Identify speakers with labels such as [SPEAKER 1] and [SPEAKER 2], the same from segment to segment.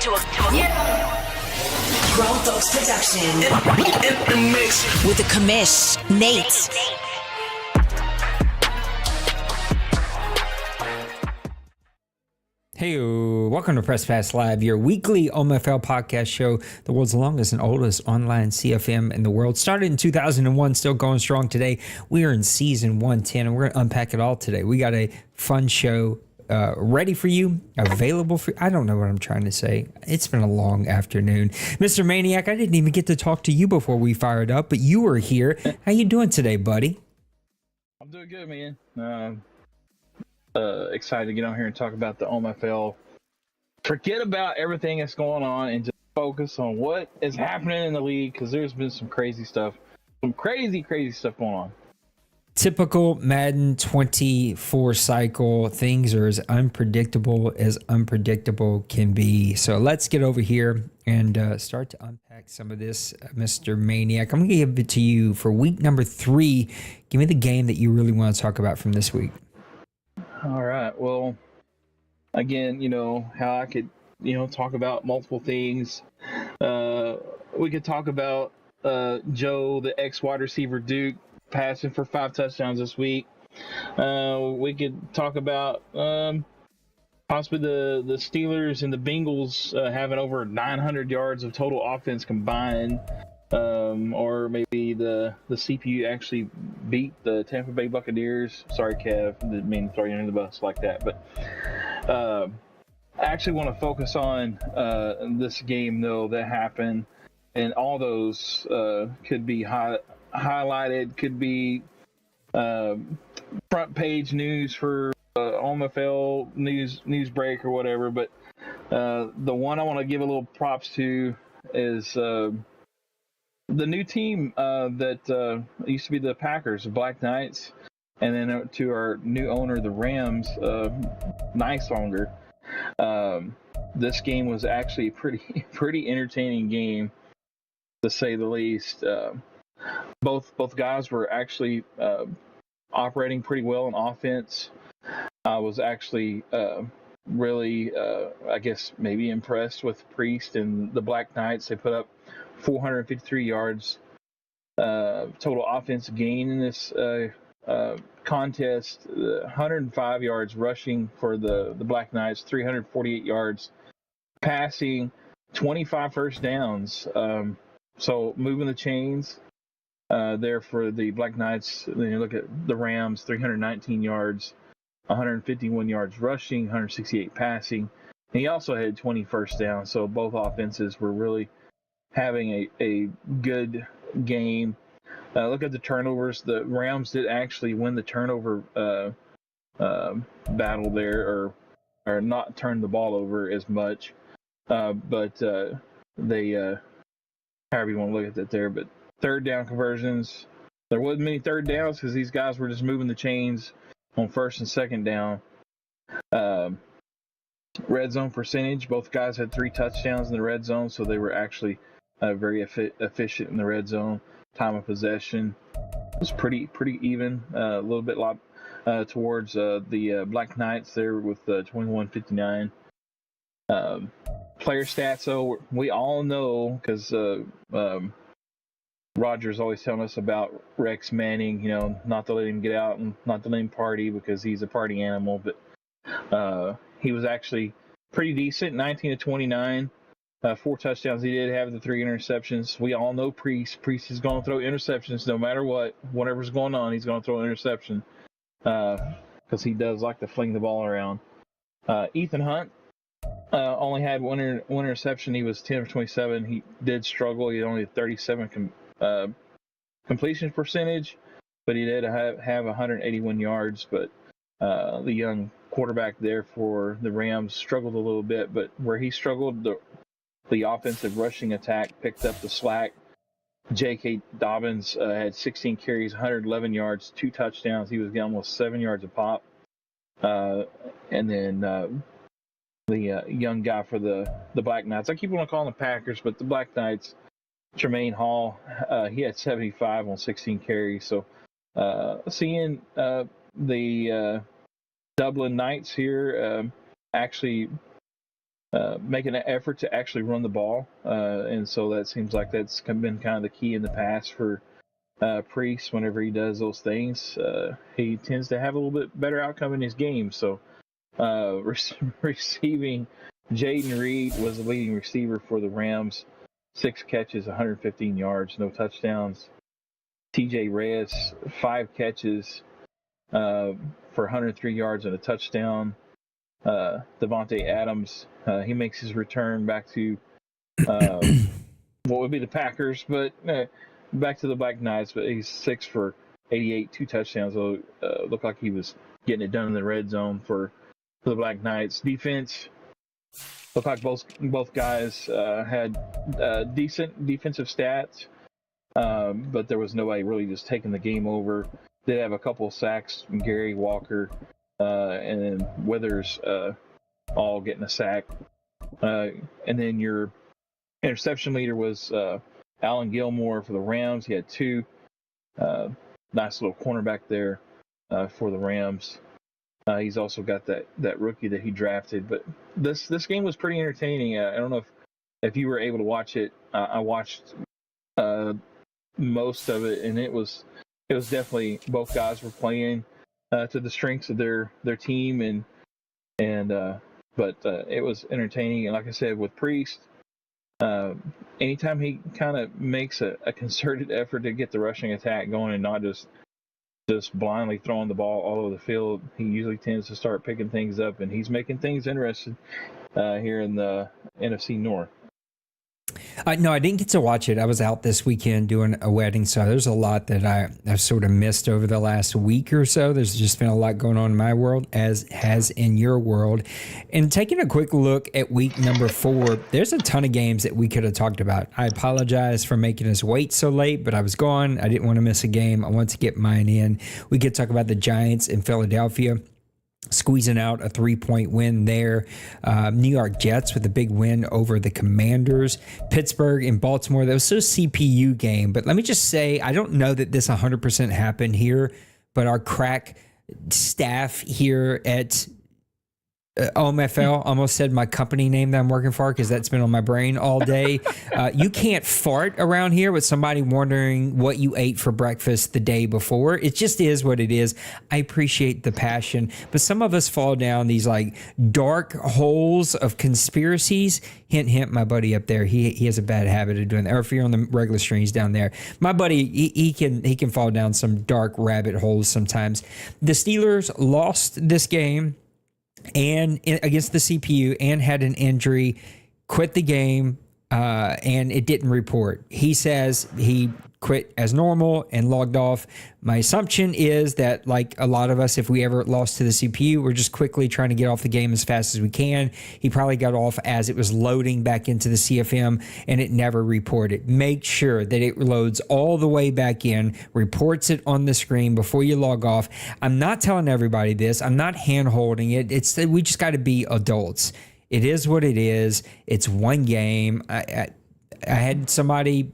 [SPEAKER 1] Grown Folks Production. In the mix. With the commish, Nate.
[SPEAKER 2] Hey, welcome to Press Pass Live, your weekly OMFL podcast show, the world's longest and oldest online CFM in the world. Started in 2001, still going strong today. We are in season 110, and we're going to unpack it all today. We got a fun show ready for you, available for I don't know what I'm trying to say. It's been a long afternoon. Mr. Maniac, I didn't even get to talk to you before we fired up, but you were here. How you doing today, buddy?
[SPEAKER 3] I'm doing good, man. Excited to get on here and talk about the OMFL. Forget about everything that's going on and just focus on what is happening in the league, because there's been some crazy stuff going on.
[SPEAKER 2] Typical Madden 24 cycle. Things are as unpredictable can be. So let's get over here and start to unpack some of this, Mr. Maniac. I'm going to give it to you for week number 3. Give me the game that you really want to talk about from this week.
[SPEAKER 3] All right. Well, again, how I could, talk about multiple things. We could talk about Joe, the ex-wide receiver Duke, passing for 5 touchdowns this week. We could talk about possibly the Steelers and the Bengals having over 900 yards of total offense combined. Or maybe the CPU actually beat the Tampa Bay Buccaneers. Sorry, Kev, didn't mean to throw you under the bus like that. But I actually want to focus on this game, though, that happened. And all those could be highlighted, could be front page news for OMFL news break or whatever. But the one I want to give a little props to is the new team that used to be the Packers, the Black Knights, and then to our new owner, the Rams, Nicelonger. This game was actually a pretty entertaining game, to say the least. Both guys were actually operating pretty well on offense. I was actually really, I guess, maybe impressed with Priest and the Black Knights. They put up 453 yards total offensive gain in this contest, 105 yards rushing for the Black Knights, 348 yards passing, 25 first downs. So moving the chains there for the Black Knights. Then you look at the Rams, 319 yards, 151 yards rushing, 168 passing. And he also had 20 first downs. So both offenses were really having a good game. Look at the turnovers. The Rams did actually win the turnover battle there, or not turn the ball over as much. But they, however you want to look at that there. But third down conversions, there wasn't many third downs because these guys were just moving the chains on first and second down. Red zone percentage, both guys had 3 touchdowns in the red zone, so they were actually very efficient in the red zone. Time of possession was pretty even, a little bit towards the Black Knights there with 21-59. Player stats, though, we all know, because Roger's always telling us about Rex Manning, not to let him get out and not to let him party because he's a party animal, but he was actually pretty decent, 19-29. 4 touchdowns. He did have the 3 interceptions. We all know Priest. Priest is going to throw interceptions no matter whatever's going on. He's going to throw an interception because he does like to fling the ball around. Ethan Hunt only had one interception. He was 10 of 27. He did struggle. He only had 37 completion percentage, but he did have 181 yards. But the young quarterback there for the Rams struggled a little bit. But where he struggled, the offensive rushing attack picked up the slack. J.K. Dobbins had 16 carries, 111 yards, 2 touchdowns. He was getting almost 7 yards a pop. And then the young guy for the Black Knights, I keep wanting to call them the Packers, but the Black Knights, Tremaine Hall, he had 75 on 16 carries. So seeing the Dublin Knights here actually making an effort to actually run the ball, and so that seems like that's been kind of the key in the past for Priest. Whenever he does those things, he tends to have a little bit better outcome in his game. So receiving, Jaden Reed was the leading receiver for the Rams, 6 catches, 115 yards, no touchdowns. TJ Reyes, 5 catches for 103 yards and a touchdown. Devontae Adams, he makes his return back to what would be the Packers, but back to the Black Knights. But he's 6 for 88, 2 touchdowns. So looked like he was getting it done in the red zone for the Black Knights. Defense looked like both guys had decent defensive stats, but there was nobody really just taking the game over. Did have a couple of sacks from Gary Walker and then Withers all getting a sack. And then your interception leader was Alan Gilmore for the Rams. He had 2. Nice little cornerback there for the Rams. He's also got that rookie that he drafted. But this game was pretty entertaining. I don't know if you were able to watch it. I watched most of it, and it was definitely both guys were playing to the strengths of their team, but it was entertaining. And like I said, with Priest, anytime he kind of makes a concerted effort to get the rushing attack going and not just blindly throwing the ball all over the field, he usually tends to start picking things up, and he's making things interesting here in the NFC North.
[SPEAKER 2] No, I didn't get to watch it. I was out this weekend doing a wedding, so there's a lot that I've sort of missed over the last week or so. There's just been a lot going on in my world, as has in your world. And taking a quick look at week number 4, there's a ton of games that we could have talked about. I apologize for making us wait so late, but I was gone. I didn't want to miss a game. I wanted to get mine in. We could talk about the Giants in Philadelphia, squeezing out a 3-point win there. New York Jets with a big win over the Commanders. Pittsburgh and Baltimore. That was so CPU game. But let me just say, I don't know that this 100% happened here, but our crack staff here at OMFL, almost said my company name that I'm working for because that's been on my brain all day. You can't fart around here with somebody wondering what you ate for breakfast the day before. It just is what it is. I appreciate the passion, but some of us fall down these like dark holes of conspiracies. Hint, hint, my buddy up there, he has a bad habit of doing that. Or if you're on the regular streams down there, my buddy, he can fall down some dark rabbit holes sometimes. The Steelers lost this game and against the CPU and had an injury, quit the game, and it didn't report. He says he quit as normal and logged off. My assumption is that, like a lot of us, if we ever lost to the CPU, we're just quickly trying to get off the game as fast as we can. He probably got off as it was loading back into the CFM and it never reported. Make sure that it loads all the way back in, reports it on the screen before you log off. I'm not telling everybody this. I'm not hand-holding it. It's that we just got to be adults. It is what it is. It's one game. I had somebody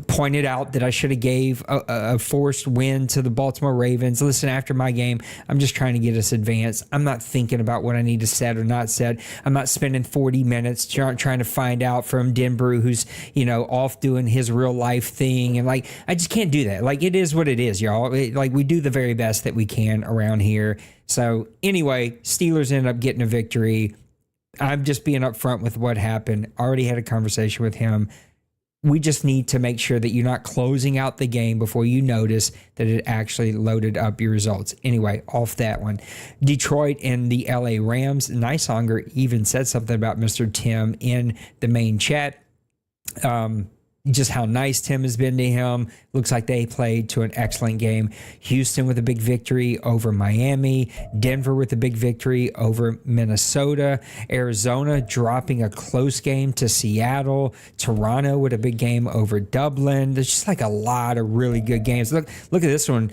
[SPEAKER 2] pointed out that I should have gave a forced win to the Baltimore Ravens. Listen, after my game, I'm just trying to get us advanced. I'm not thinking about what I need to set or not set. I'm not spending 40 minutes trying to find out from Denver, who's, off doing his real life thing. And I just can't do that. It is what it is, y'all. We do the very best that we can around here. So anyway, Steelers ended up getting a victory. I'm just being upfront with what happened. Already had a conversation with him. We just need to make sure that you're not closing out the game before you notice that it actually loaded up your results. Anyway, off that one. Detroit and the LA Rams. Nicehonger even said something about Mr. Tim in the main chat. Just how nice Tim has been to him. Looks like they played to an excellent game. Houston with a big victory over Miami. Denver with a big victory over Minnesota. Arizona dropping a close game to Seattle. Toronto with a big game over Dublin. There's just a lot of really good games. Look at this one.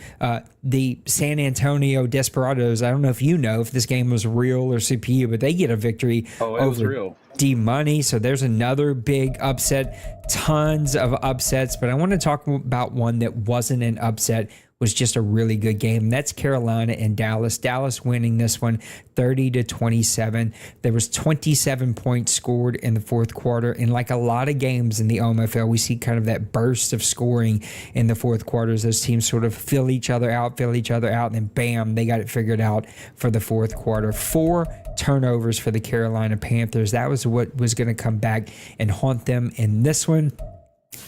[SPEAKER 2] The San Antonio Desperados. I don't know if you know if this game was real or CPU, but they get a victory over
[SPEAKER 3] real.
[SPEAKER 2] D-Money. So there's another big upset. Tons of upsets, but I want to talk about one that wasn't an upset. was just a really good game. That's Carolina and Dallas. Dallas winning this one 30-27. There was 27 points scored in the fourth quarter. And like a lot of games in the OMFL, we see kind of that burst of scoring in the fourth quarter as those teams sort of fill each other out, and then bam, they got it figured out for the fourth quarter. 4 turnovers for the Carolina Panthers. That was what was going to come back and haunt them in this one.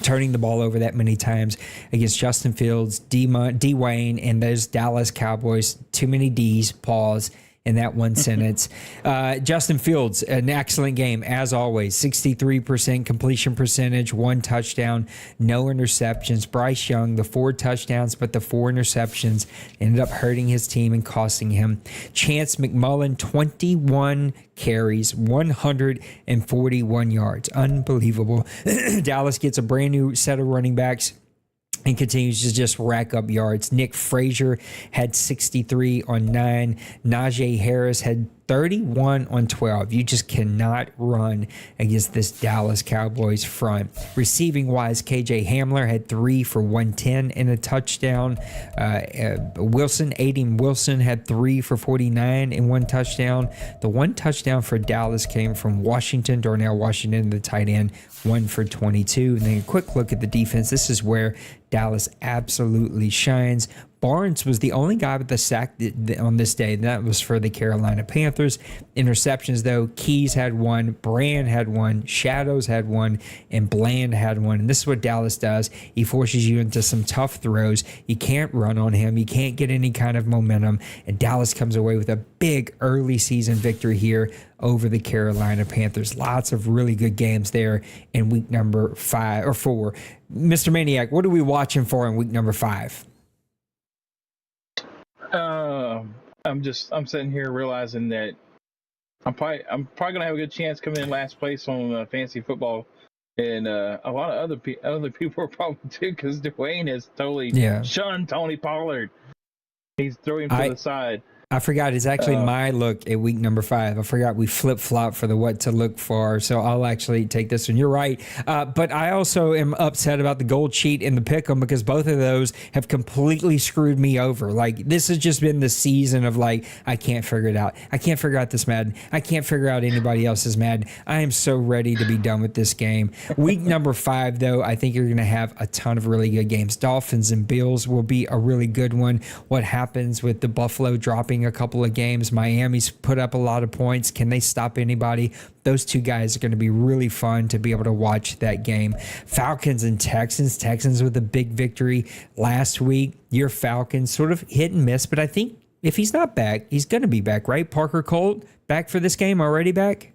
[SPEAKER 2] Turning the ball over that many times against Justin Fields, D. Wayne, and those Dallas Cowboys. Too many D's, pause, in that one sentence. Justin Fields, an excellent game, as always. 63% completion percentage, 1 touchdown, no interceptions. Bryce Young, the 4 touchdowns, but the 4 interceptions ended up hurting his team and costing him. Chance McMullen, 21 carries, 141 yards. Unbelievable. Dallas gets a brand new set of running backs and continues to just rack up yards. Nick Frazier had 63 on 9. Najee Harris had 31 on 12. You just cannot run against this Dallas Cowboys front. Receiving wise, KJ Hamler had 3 for 110 and a touchdown. Aiden Wilson had 3 for 49 and 1 touchdown. The 1 touchdown for Dallas came from Darnell Washington, the tight end, 1 for 22. And then a quick look at the defense. This is where Dallas absolutely shines. Barnes was the only guy with the sack on this day, and that was for the Carolina Panthers. Interceptions, though, Keys had 1, Brand had 1, Shadows had 1, and Bland had 1. And this is what Dallas does. He forces you into some tough throws. You can't run on him. You can't get any kind of momentum. And Dallas comes away with a big early season victory here over the Carolina Panthers. Lots of really good games there in week number 4. Mr. Maniac, what are we watching for in week number 5?
[SPEAKER 3] I'm sitting here realizing that I'm probably gonna have a good chance coming in last place on fantasy football, and a lot of other people are probably too, because Dwayne has totally shunned Tony Pollard. He's throwing him to the side.
[SPEAKER 2] I forgot it's actually my look at week number 5. I forgot we flip-flop for the what to look for, so I'll actually take this one. You're right. But I also am upset about the gold sheet and the pick'em, because both of those have completely screwed me over. Like, this has just been the season of, like, I can't figure it out. I can't figure out this Madden. I can't figure out anybody else's Madden. I am so ready to be done with this game. Week number 5, though, I think you're going to have a ton of really good games. Dolphins and Bills will be a really good one. What happens with the Buffalo dropping a couple of games? Miami's put up a lot of points. Can they stop anybody? Those 2 guys are going to be really fun to be able to watch that game. Falcons and Texans. Texans with a big victory last week. Your Falcons sort of hit and miss, but I think if he's not back, he's going to be back, right? Parker Colt back for this game, already back?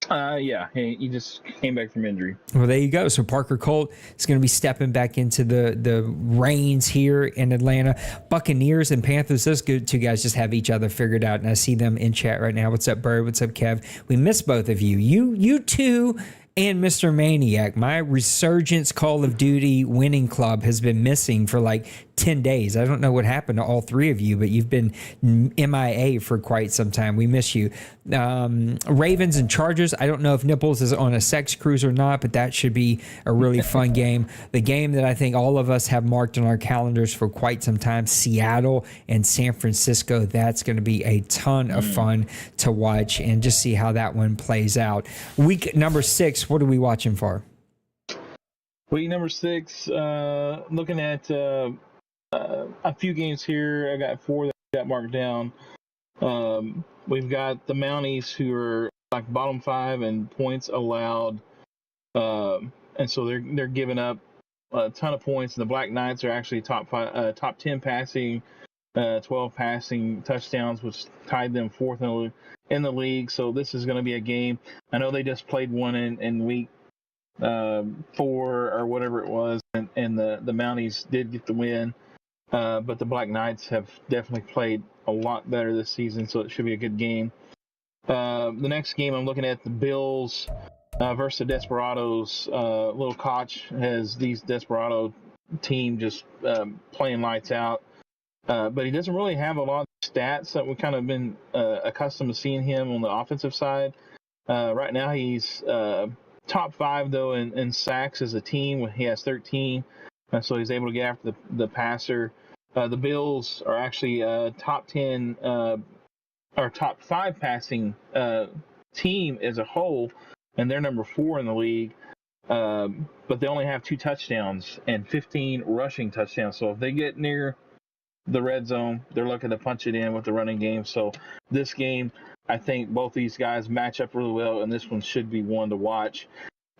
[SPEAKER 3] Yeah, he just came back from injury.
[SPEAKER 2] Well, there you go. So Parker Colt is going to be stepping back into the reins here in Atlanta. Buccaneers and Panthers, those good 2 guys just have each other figured out, and I see them in chat right now. What's up, Bird? What's up, Kev? We miss both of you. You two and Mr. Maniac. My Resurgence Call of Duty winning club has been missing for like 10 days. I don't know what happened to all 3 of you, but you've been MIA for quite some time. We miss you. Ravens and Chargers. I don't know if Nipples is on a sex cruise or not, but that should be a really fun game. The game that I think all of us have marked on our calendars for quite some time, Seattle and San Francisco. That's going to be a ton of fun to watch and just see how that one plays out. Week number 6, what are we watching for?
[SPEAKER 3] Week number 6, looking at a few games here. I got 4 that got marked down. We've got the Mounties, who are like bottom 5 in points allowed, and so they're giving up a ton of points. And the Black Knights are actually top 10 passing, 12 passing touchdowns, which tied them 4th in the league. So this is going to be a game. I know they just played one in week 4 or whatever it was, and the Mounties did get the win. But the Black Knights have definitely played a lot better this season, so it should be a good game. The next game I'm looking at, the Bills versus the Desperados. Little Koch has these Desperado team just playing lights out. But he doesn't really have a lot of stats that we've kind of been accustomed to seeing him on the offensive side. Right now he's top 5, though, in sacks as a team. He has 13. So he's able to get after the passer. The Bills are actually top 10 or top 5 passing team as a whole, and they're number 4 in the league. But they only have 2 touchdowns and 15 rushing touchdowns. So if they get near the red zone, they're looking to punch it in with the running game. So this game, I think both these guys match up really well, and this one should be one to watch.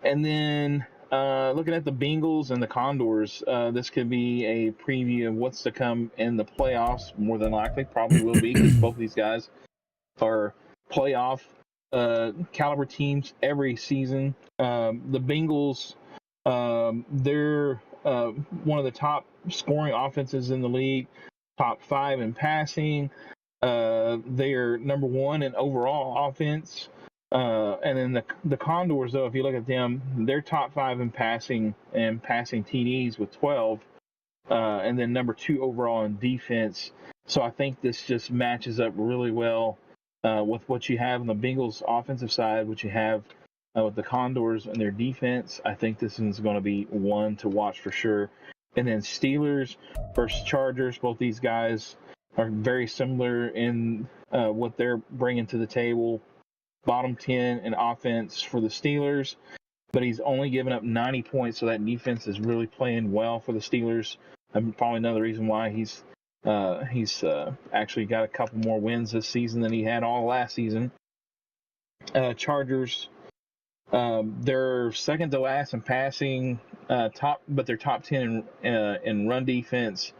[SPEAKER 3] And then looking at the Bengals and the Condors, this could be a preview of what's to come in the playoffs. More than likely, probably will be, because both these guys are playoff caliber teams every season. The Bengals, they're one of the top scoring offenses in the league, top 5 in passing. They are number 1 in overall offense. And then the Condors, though, if you look at them, they're top 5 in passing and passing TDs with 12, and then number 2 overall in defense. So I think this just matches up really well with what you have on the Bengals offensive side, what you have with the Condors and their defense. I think this one's going to be one to watch for sure. And then Steelers versus Chargers, both these guys are very similar in what they're bringing to the table. Bottom 10 in offense for the Steelers, but he's only given up 90 points, so that defense is really playing well for the Steelers. And probably another reason why he's actually got a couple more wins this season than he had all last season. Chargers, they're second to last in passing, but they're top 10 in run defense,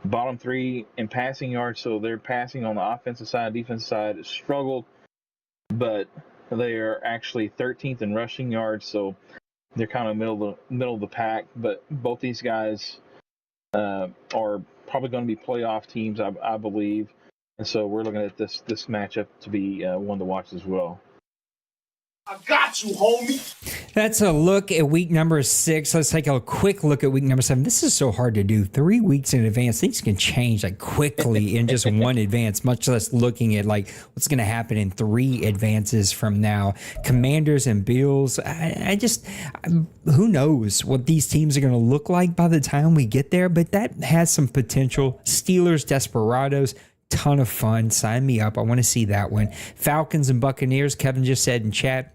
[SPEAKER 3] bottom 3 in passing yards. So they're passing on the offensive side. Defensive side has struggled, but they are actually 13th in rushing yards, so they're kind of middle of the pack. But both these guys are probably going to be playoff teams, I believe, and so we're looking at this matchup to be one to watch as well.
[SPEAKER 4] I got you, homie.
[SPEAKER 2] That's a look at week number 6. Let's take a quick look at week number 7. This is so hard to do. 3 weeks in advance. Things can change like quickly in just one advance, much less looking at like what's going to happen in 3 advances from now. Commanders and Bills. Who knows what these teams are going to look like by the time we get there, but that has some potential. Steelers, Desperados. Ton of fun. Sign me up. I want to see that one. Falcons and Buccaneers. Kevin just said in chat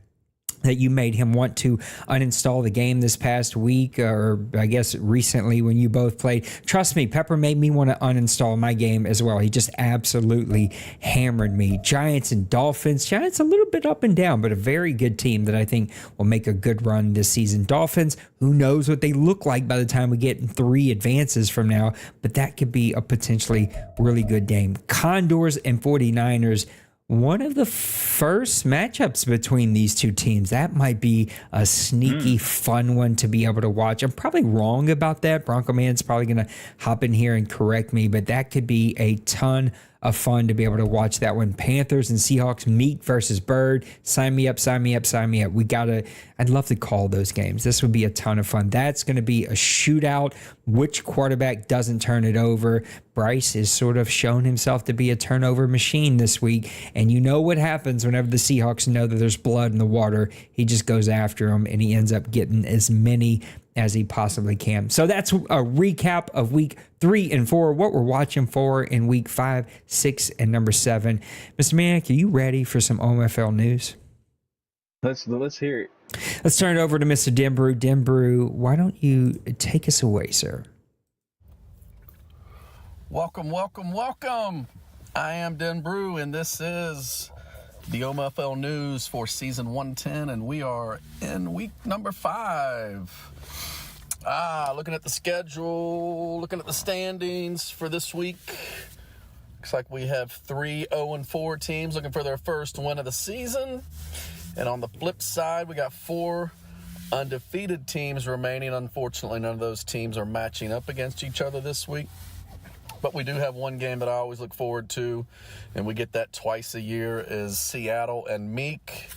[SPEAKER 2] that you made him want to uninstall the game this past week, or I guess recently when you both played. Trust me, Pepper made me want to uninstall my game as well. He just absolutely hammered me. Giants and Dolphins. Giants a little bit up and down, but a very good team that I think will make a good run this season. Dolphins, who knows what they look like by the time we get 3 advances from now, but that could be a potentially really good game. Condors and 49ers. One of the first matchups between these two teams. That might be a sneaky fun one to be able to watch. I'm probably wrong about that. Bronco Man's probably going to hop in here and correct me, but that could be a ton of fun to be able to watch that one. Panthers and Seahawks, Meek versus Bird. Sign me up, sign me up, sign me up. I'd love to call those games. This would be a ton of fun. That's going to be a shootout. Which quarterback doesn't turn it over? Bryce has sort of shown himself to be a turnover machine this week. And you know what happens whenever the Seahawks know that there's blood in the water. He just goes after them, and he ends up getting as many as he possibly can. So that's a recap of week 3 and 4, what we're watching for in week 5, 6, and number 7. Mr. Manic, are you ready for some OMFL news?
[SPEAKER 3] Let's hear it.
[SPEAKER 2] Let's turn it over to Mr. Denbrew. Denbrew, why don't you take us away, sir?
[SPEAKER 4] Welcome, welcome, welcome. I am Denbrew, and this is the OMFL news for season 110, and we are in week number 5. Looking at the schedule, looking at the standings for this week. Looks like we have 3 0-4 teams looking for their first win of the season. And on the flip side, we got 4 undefeated teams remaining. Unfortunately, none of those teams are matching up against each other this week. But we do have one game that I always look forward to, and we get that twice a year, is Seattle and Meek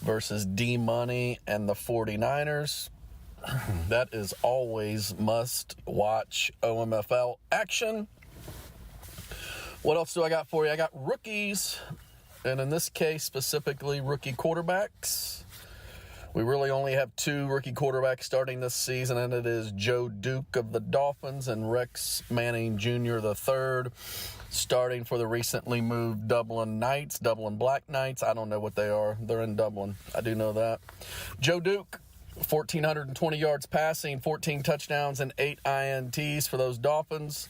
[SPEAKER 4] versus D-Money and the 49ers. That is always must-watch OMFL action. What else do I got for you? I got rookies, and in this case, specifically rookie quarterbacks. We really only have 2 rookie quarterbacks starting this season, and it is Joe Duke of the Dolphins and Rex Manning Jr. III, starting for the recently moved Dublin Knights, Dublin Black Knights. I don't know what they are. They're in Dublin. I do know that. Joe Duke, 1,420 yards passing, 14 touchdowns, and 8 INTs for those Dolphins.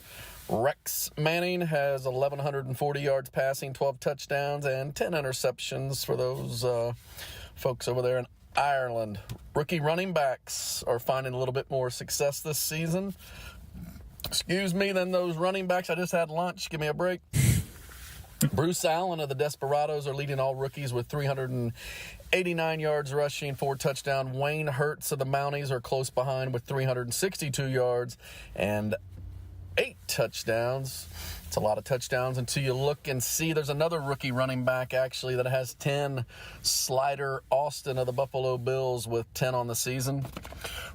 [SPEAKER 4] Rex Manning has 1,140 yards passing, 12 touchdowns, and 10 interceptions for those folks over there in Ireland. Rookie running backs are finding a little bit more success this season. Than those running backs. I just had lunch. Give me a break. Bruce Allen of the Desperados are leading all rookies with 389 yards rushing, 4 touchdowns. Wayne Hurts of the Mounties are close behind with 362 yards and 8 touchdowns. It's a lot of touchdowns until you look and see there's another rookie running back actually that has 10. Slider Austin of the Buffalo Bills with 10 on the season.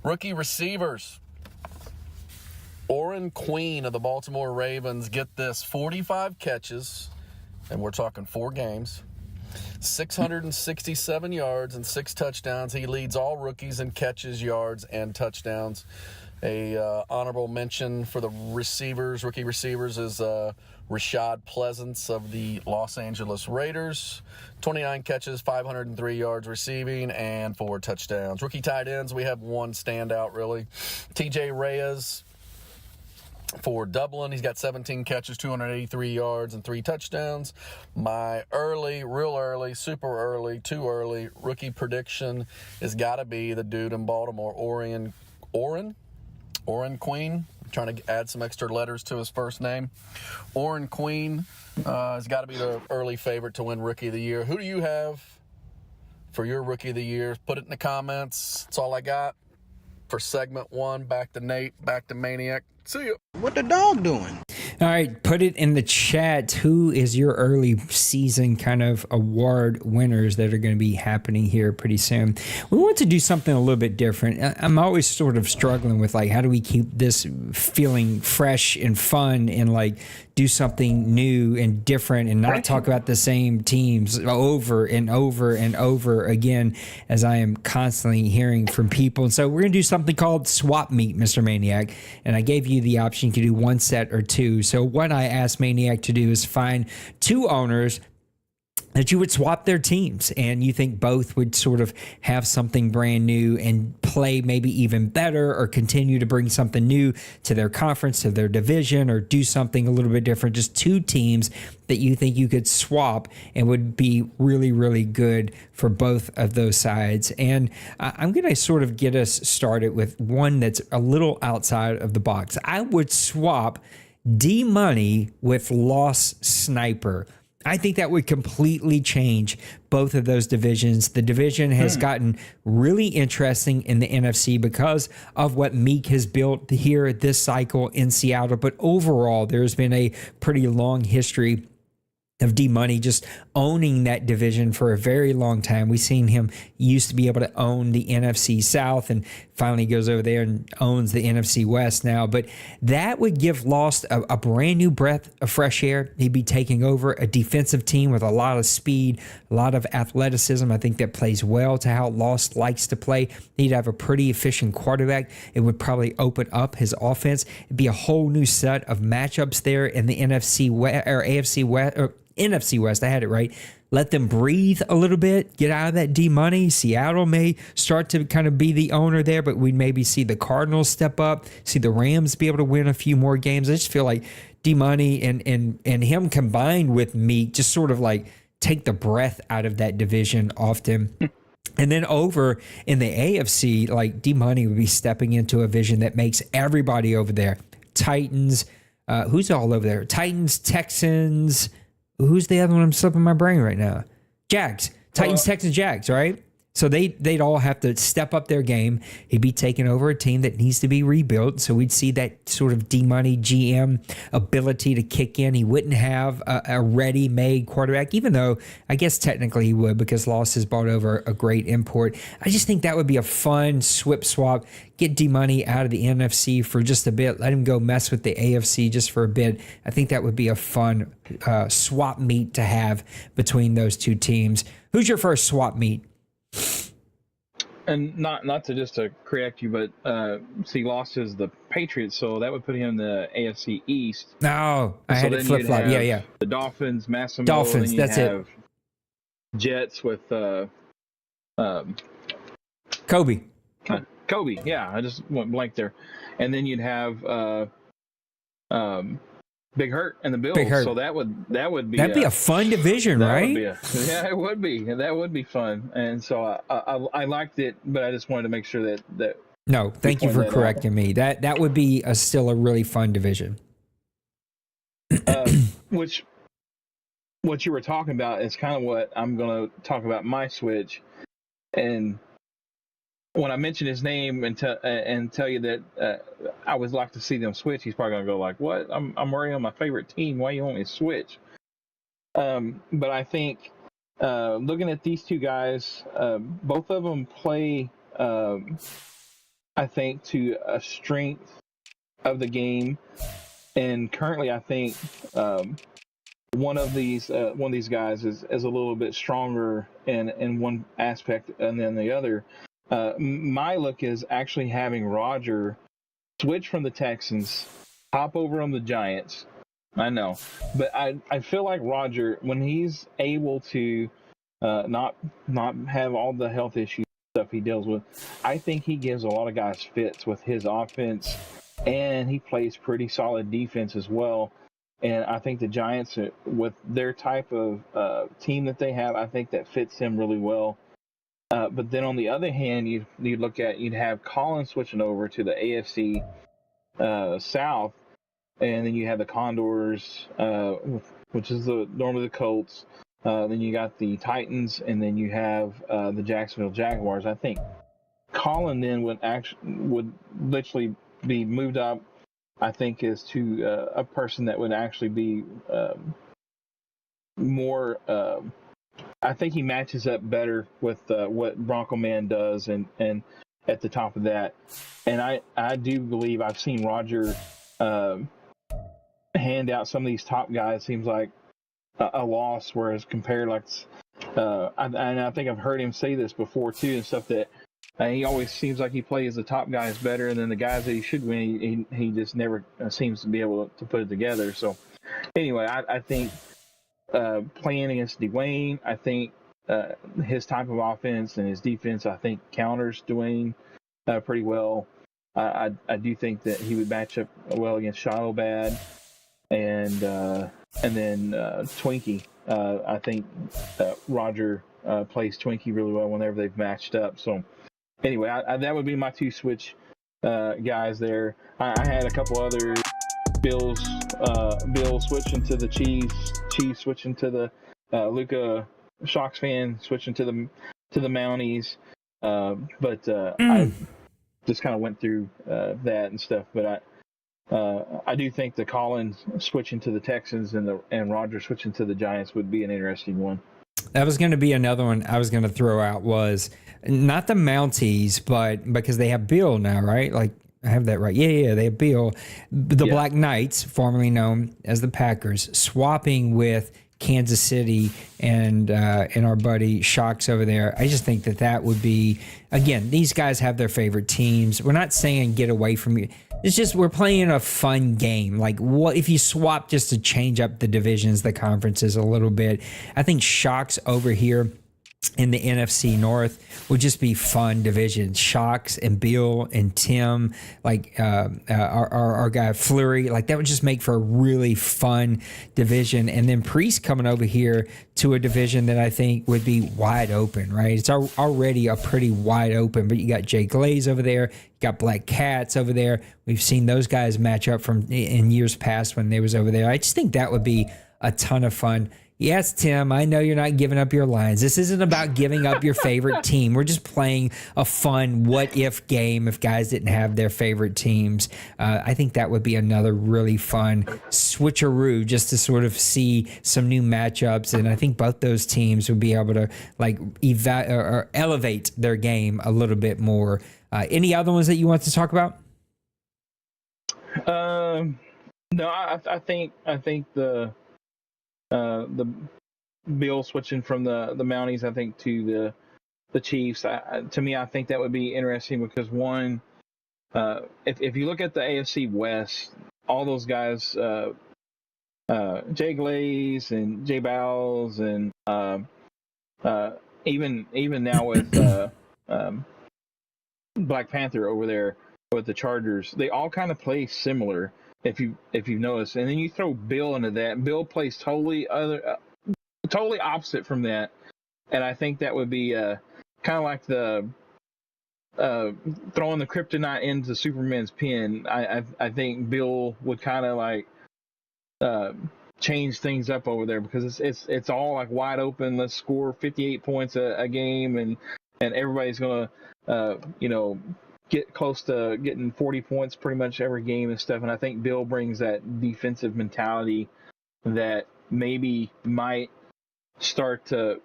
[SPEAKER 4] Rookie receivers. Orrin Queen of the Baltimore Ravens, get this, 45 catches, and we're talking 4 games, 667 yards and 6 touchdowns. He leads all rookies in catches, yards, and touchdowns. A honorable mention for the receivers, rookie receivers, is Rashad Pleasance of the Los Angeles Raiders. 29 catches, 503 yards receiving, and 4 touchdowns. Rookie tight ends, we have one standout, really. TJ Reyes for Dublin. He's got 17 catches, 283 yards, and 3 touchdowns. My super early, too early rookie prediction has got to be the dude in Baltimore, Orrin Queen. I'm trying to add some extra letters to his first name. Orrin Queen has got to be the early favorite to win Rookie of the Year. Who do you have for your Rookie of the Year? Put it in the comments. That's all I got for segment 1. Back to Nate, back to Maniac. See ya.
[SPEAKER 5] What the dog doing?
[SPEAKER 2] All right, put it in the chat. Who is your early season kind of award winners that are going to be happening here pretty soon? We want to do something a little bit different. I'm always sort of struggling with, like, how do we keep this feeling fresh and fun and, like, do something new and different and not talk about the same teams over and over and over again, as I am constantly hearing from people. And so we're going to do something called Swap Meet, Mr. Maniac. And I gave you the option. You can do 1 set or 2. So what I asked Maniac to do is find 2 owners that you would swap their teams, and you think both would sort of have something brand new and play maybe even better, or continue to bring something new to their conference, to their division, or do something a little bit different. Just 2 teams that you think you could swap and would be really, really good for both of those sides. And I'm going to sort of get us started with one that's a little outside of the box. I would swap D-Money with Loss Sniper. I think that would completely change both of those divisions. The division has gotten really interesting in the NFC because of what Meek has built here this cycle in Seattle. But overall, there's been a pretty long history of D-Money just owning that division for a very long time. We've seen him used to be able to own the NFC South, and finally goes over there and owns the NFC West now. But that would give Lost a brand new breath of fresh air. He'd be taking over a defensive team with a lot of speed, a lot of athleticism. I think that plays well to how Lost likes to play. He'd have a pretty efficient quarterback. It would probably open up his offense. It'd be a whole new set of matchups there in the NFC West, or AFC West, or NFC West. I had it right. Let them breathe a little bit, get out of that D-Money. Seattle may start to kind of be the owner there, but we'd maybe see the Cardinals step up, see the Rams be able to win a few more games. I just feel like D-Money and him combined with Meek just sort of like take the breath out of that division often. And then over in the AFC, like D-Money would be stepping into a vision that makes everybody over there. Titans, who's all over there? Titans, Texans. Who's the other one? I'm slipping my brain right now. Jags. Titans, Texans, Jags, right? So they'd all have to step up their game. He'd be taking over a team that needs to be rebuilt. So we'd see that sort of D-Money GM ability to kick in. He wouldn't have a ready-made quarterback, even though I guess technically he would, because Lost has brought over a great import. I just think that would be a fun swap. Get D-Money out of the NFC for just a bit. Let him go mess with the AFC just for a bit. I think that would be a fun swap meet to have between those 2 teams. Who's your first swap meet?
[SPEAKER 3] And not to just to correct you, but he lost to the Patriots, so that would put him in the AFC East.
[SPEAKER 2] No, I
[SPEAKER 3] So
[SPEAKER 2] had it
[SPEAKER 3] then
[SPEAKER 2] flip
[SPEAKER 3] you'd
[SPEAKER 2] flop. Yeah,
[SPEAKER 3] have
[SPEAKER 2] yeah.
[SPEAKER 3] the Dolphins, Massimo, then
[SPEAKER 2] Dolphins.
[SPEAKER 3] you'd
[SPEAKER 2] That's it.
[SPEAKER 3] have Jets with um,
[SPEAKER 2] Kobe.
[SPEAKER 3] Kobe. Yeah, I just went blank there. And then you'd have Big Hurt and the Bills.
[SPEAKER 2] Big Hurt.
[SPEAKER 3] So that would be
[SPEAKER 2] That'd be a fun division,
[SPEAKER 3] that
[SPEAKER 2] right?
[SPEAKER 3] would be yeah, it would be. That would be fun. And so I liked it, but I just wanted to make sure that
[SPEAKER 2] No, thank you for correcting me. That would be still a really fun division.
[SPEAKER 3] Which what you were talking about is kind of what I'm going to talk about my switch. And when I mention his name and tell you that I would like to see them switch, he's probably going to go like, "What? I'm already on my favorite team. Why you want me to switch?" But I think looking at these two guys, both of them play, I think, to a strength of the game. And currently, I think one of these guys is a little bit stronger in one aspect and then the other. My look is actually having Roger switch from the Texans, hop over on the Giants. I know, but I feel like Roger, when he's able to not have all the health issues stuff he deals with, I think he gives a lot of guys fits with his offense, and he plays pretty solid defense as well. And I think the Giants, with their type of team that they have, I think that fits him really well. But then on the other hand, you'd have Collins switching over to the AFC South, and then you have the Condors, which is normally the Colts. Then you got the Titans, and then you have the Jacksonville Jaguars. I think Colin then would literally be moved up. I think is to a person that would actually be more. I think he matches up better with what Bronco Man does, and at the top of that, and I do believe I've seen Roger hand out some of these top guys. Seems like a loss, whereas compared like, and I think I've heard him say this before too, and stuff that. He always seems like he plays the top guys better, and then the guys that he should win, he just never seems to be able to put it together. So, anyway, I think playing against Dwayne, I think his type of offense and his defense, I think counters Dwayne pretty well. I do think that he would match up well against Shiloh Bad, and then Twinkie. I think Roger plays Twinkie really well whenever they've matched up. So. Anyway, that would be my two switch guys there. I had a couple other Bills switching to the Chiefs switching to the Luka Shocks fan switching to the Mounties. But I just kind of went through that and stuff. But I do think the Collins switching to the Texans and Rodgers switching to the Giants would be an interesting one.
[SPEAKER 2] That was going to be another one I was going to throw out, was not the Mounties, but because they have Bill now, right? Like, I have that right. Yeah, they have Bill. The Black Knights, formerly known as the Packers, swapping with Kansas City and our buddy Shocks over there. I just think that would be, again, these guys have their favorite teams. We're not saying get away from you. It's just we're playing a fun game. Like, what if you swap just to change up the divisions, the conferences a little bit? I think Shocks over here in the NFC North would just be fun divisions. Shocks and Bill and Tim, like our guy Fleury, like that would just make for a really fun division. And then Priest coming over here to a division that I think would be wide open, right? It's already a pretty wide open, but you got Jay Glaze over there, you got Black Cats over there. We've seen those guys match up in years past when they was over there. I just think that would be a ton of fun. Yes, Tim, I know you're not giving up your lines. This isn't about giving up your favorite team. We're just playing a fun what-if game if guys didn't have their favorite teams. I think that would be another really fun switcheroo just to sort of see some new matchups. And I think both those teams would be able to like or elevate their game a little bit more. Any other ones that you want to talk about?
[SPEAKER 3] No, I think the Bill switching from the Mounties, I think, to Chiefs. To me, I think that would be interesting because one, if you look at the AFC West, all those guys, Jay Glaze and Jay Bowles, and even now with Black Panther over there with the Chargers, they all kind of play similar. If you've noticed, and then you throw Bill into that, Bill plays totally opposite from that, and I think that would be kind of like the throwing the kryptonite into Superman's pen. I think Bill would kind of like change things up over there because it's all like wide open. Let's score 58 points a game, and everybody's gonna get close to getting 40 points pretty much every game and stuff. And I think Bill brings that defensive mentality that maybe might start to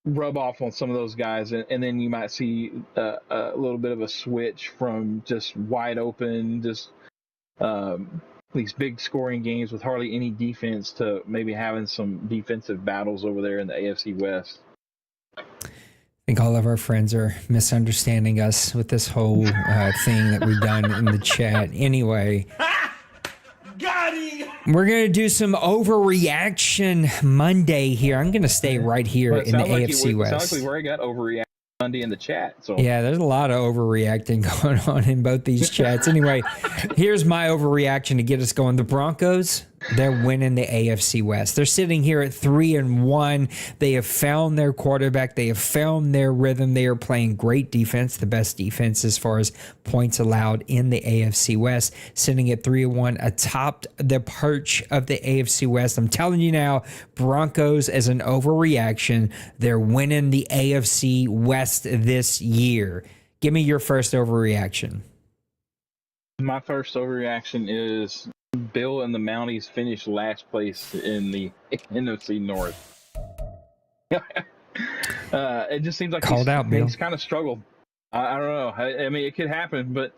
[SPEAKER 3] rub off on some of those guys, and then you might see a little bit of a switch from just wide open, just these big scoring games with hardly any defense to maybe having some defensive battles over there in the AFC West.
[SPEAKER 2] I think all of our friends are misunderstanding us with this whole thing that we've done in the chat. Anyway, we're going to do some overreaction Monday here. I'm going to stay right here in the AFC West.
[SPEAKER 3] It sounds like we already got overreaction Monday in the chat. So
[SPEAKER 2] yeah, there's a lot of overreacting going on in both these chats. Anyway, here's my overreaction to get us going. The Broncos, they're winning the AFC West. They're sitting here at 3-1. They have found their quarterback. They have found their rhythm. They are playing great defense, the best defense as far as points allowed in the AFC West, sitting at 3-1 atop the perch of the AFC West. I'm telling you now, Broncos as an overreaction, they're winning the AFC West this year. Give me your first overreaction.
[SPEAKER 3] My first overreaction is Bill and the Mounties finished last place in the NFC North. It just seems like he's kind of struggled. I don't know. I mean, it could happen, but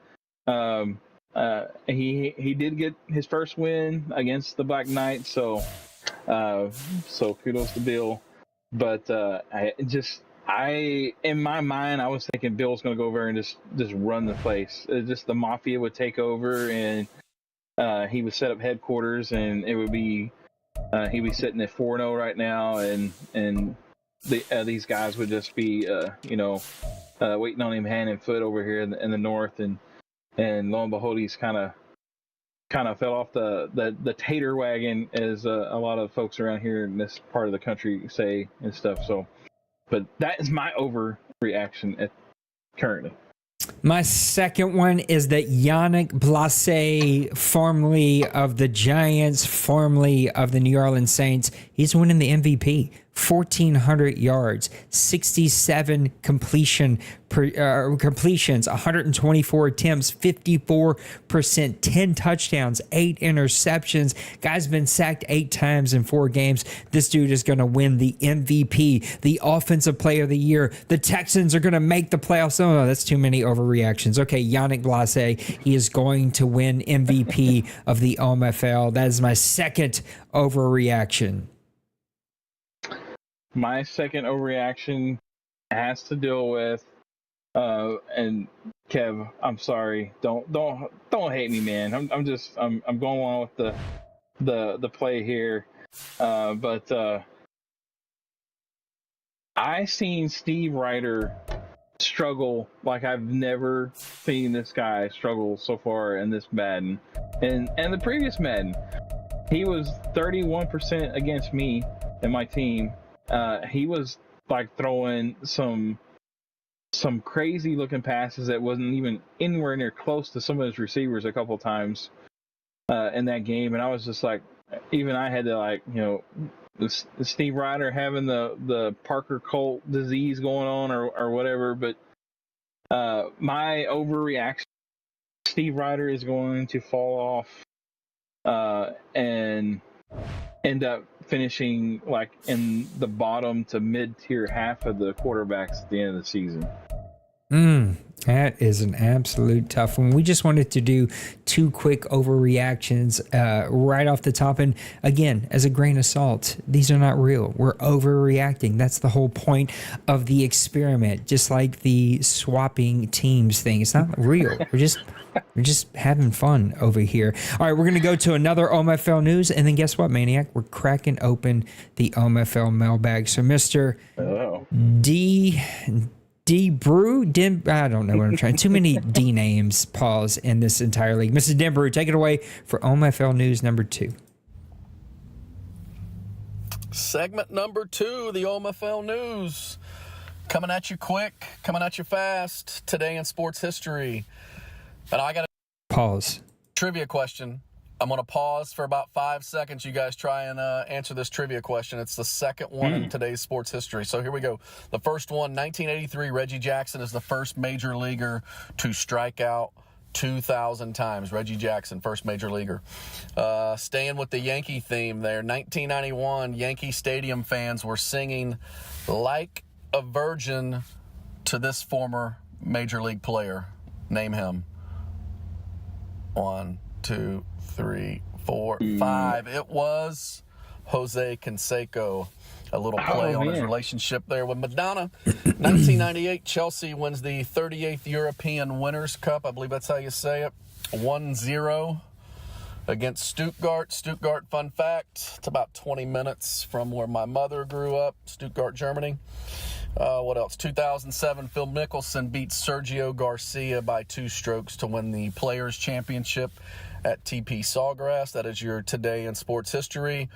[SPEAKER 3] he did get his first win against the Black Knights, so kudos to Bill. But in my mind, I was thinking Bill's going to go over and just run the place. Just the Mafia would take over, and he would set up headquarters, and it would be he'd be sitting at 4-0 right now, and these guys would just be waiting on him hand and foot over here in the north, and lo and behold, he's kind of fell off the tater wagon, as a lot of folks around here in this part of the country say and stuff. So, but that is my overreaction currently.
[SPEAKER 2] My second one is that Yannick Blasé, formerly of the Giants, formerly of the New Orleans Saints, he's winning the MVP. 1,400 yards, 67 completions, 124 attempts, 54%, 10 touchdowns, 8 interceptions. Guy's been sacked 8 times in 4 games. This dude is going to win the MVP, the Offensive Player of the Year. The Texans are going to make the playoffs. Oh, no, that's too many overreactions. Okay, Yannick Blasé, he is going to win MVP of the OMFL. That is my second overreaction.
[SPEAKER 3] My second overreaction has to deal with, and Kev, I'm sorry, don't hate me, man. I'm going on with the play here, but I seen Steve Ryder struggle like I've never seen this guy struggle so far in this Madden, and the previous Madden. He was 31% against me and my team. He was like throwing some crazy looking passes that wasn't even anywhere near close to some of his receivers a couple times in that game, and I was just like, even I had to Steve Ryder having the Parker Colt disease going on or whatever. But my overreaction, Steve Ryder is going to fall off and end up finishing like in the bottom to mid-tier half of the quarterbacks at the end of the season.
[SPEAKER 2] That is an absolute tough one. We just wanted to do 2 quick overreactions right off the top. And again, as a grain of salt, these are not real. We're overreacting. That's the whole point of the experiment, just like the swapping teams thing. It's not real. We're just having fun over here. All right, we're going to go to another OMFL news. And then guess what, Maniac? We're cracking open the OMFL mailbag. So, Mr. Brew, I don't know what I'm trying. Too many D names, pause, in this entire league. Mrs. Den Brew, take it away for OMFL News number 2.
[SPEAKER 4] Segment number 2, the OMFL News. Coming at you quick, coming at you fast, today in sports history. And I got a
[SPEAKER 2] pause
[SPEAKER 4] trivia question. I'm going to pause for about 5 seconds. You guys try and answer this trivia question. It's the second one in today's sports history. So here we go. The first one, 1983, Reggie Jackson is the first major leaguer to strike out 2,000 times. Reggie Jackson, first major leaguer. Staying with the Yankee theme there, 1991, Yankee Stadium fans were singing Like a Virgin to this former major league player. Name him. 1, 2, 3, 4, 5. It was Jose Canseco. A little play on his relationship there with Madonna. 1998, Chelsea wins the 38th European Winners' Cup. I believe that's how you say it. 1-0 against Stuttgart. Stuttgart, fun fact, it's about 20 minutes from where my mother grew up, Stuttgart, Germany. What else? 2007, Phil Mickelson beats Sergio Garcia by 2 strokes to win the Players' Championship at TP Sawgrass. That is your today in sports history.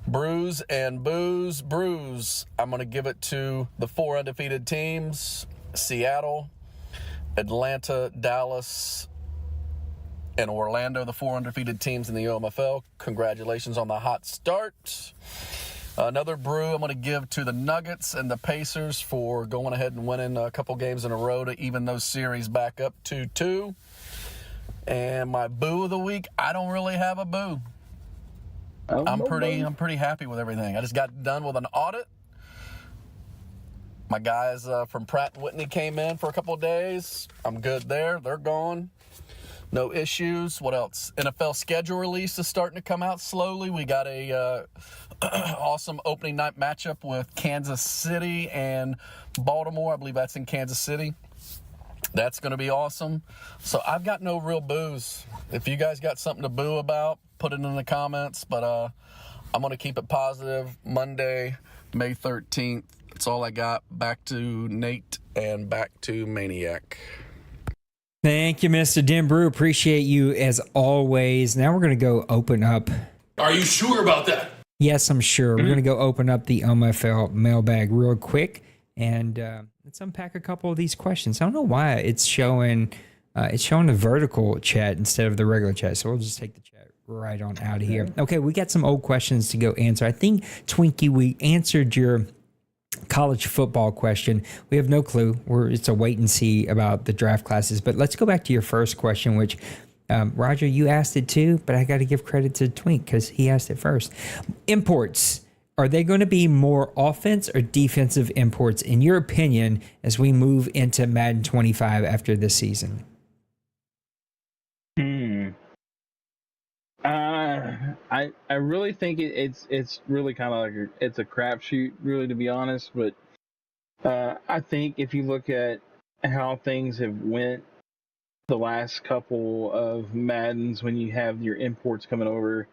[SPEAKER 4] Brews and booze. Brews, I'm going to give it to the 4 undefeated teams, Seattle, Atlanta, Dallas, and Orlando, the 4 undefeated teams in the OMFL. Congratulations on the hot start. Another brew I'm going to give to the Nuggets and the Pacers for going ahead and winning a couple games in a row to even those series back up to 2. And my boo of the week, I don't really have a boo. I'm pretty happy with everything. I just got done with an audit. My guys from Pratt & Whitney came in for a couple of days. I'm good there. They're gone. No issues. What else? NFL schedule release is starting to come out slowly. We got a awesome opening night matchup with Kansas City and Baltimore. I believe that's in Kansas City. That's going to be awesome. So I've got no real boos. If you guys got something to boo about, put it in the comments. But I'm going to keep it positive. Monday, May 13th. That's all I got. Back to Nate and back to Maniac.
[SPEAKER 2] Thank you, Mr. Den Brew. Appreciate you as always. Now we're going to go open up.
[SPEAKER 5] Are you sure about that?
[SPEAKER 2] Yes, I'm sure. We're going to go open up the OMFL mailbag real quick, and let's unpack a couple of these questions. I don't know why it's showing the vertical chat instead of the regular chat, so we'll just take the chat right on out of here. Okay, we got some old questions to go answer. I think, Twinkie, we answered your college football question. We have no clue. It's a wait and see about the draft classes. But let's go back to your first question, which Roger, you asked it too, but I got to give credit to Twink because he asked it first. Imports, are they going to be more offense or defensive imports, in your opinion, as we move into Madden 25 after this season?
[SPEAKER 3] I really think it's really kind of like it's a crapshoot, really, to be honest. But I think if you look at how things have went the last couple of Maddens, when you have your imports coming over,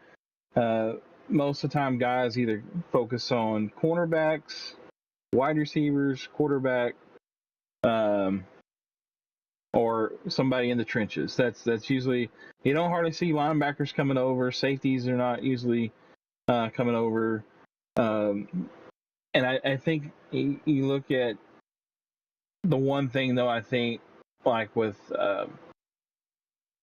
[SPEAKER 3] most of the time guys either focus on cornerbacks, wide receivers, quarterback, or somebody in the trenches. That's usually, you don't hardly see linebackers coming over. Safeties are not usually coming over. And I think you look at the one thing, though, I think, like with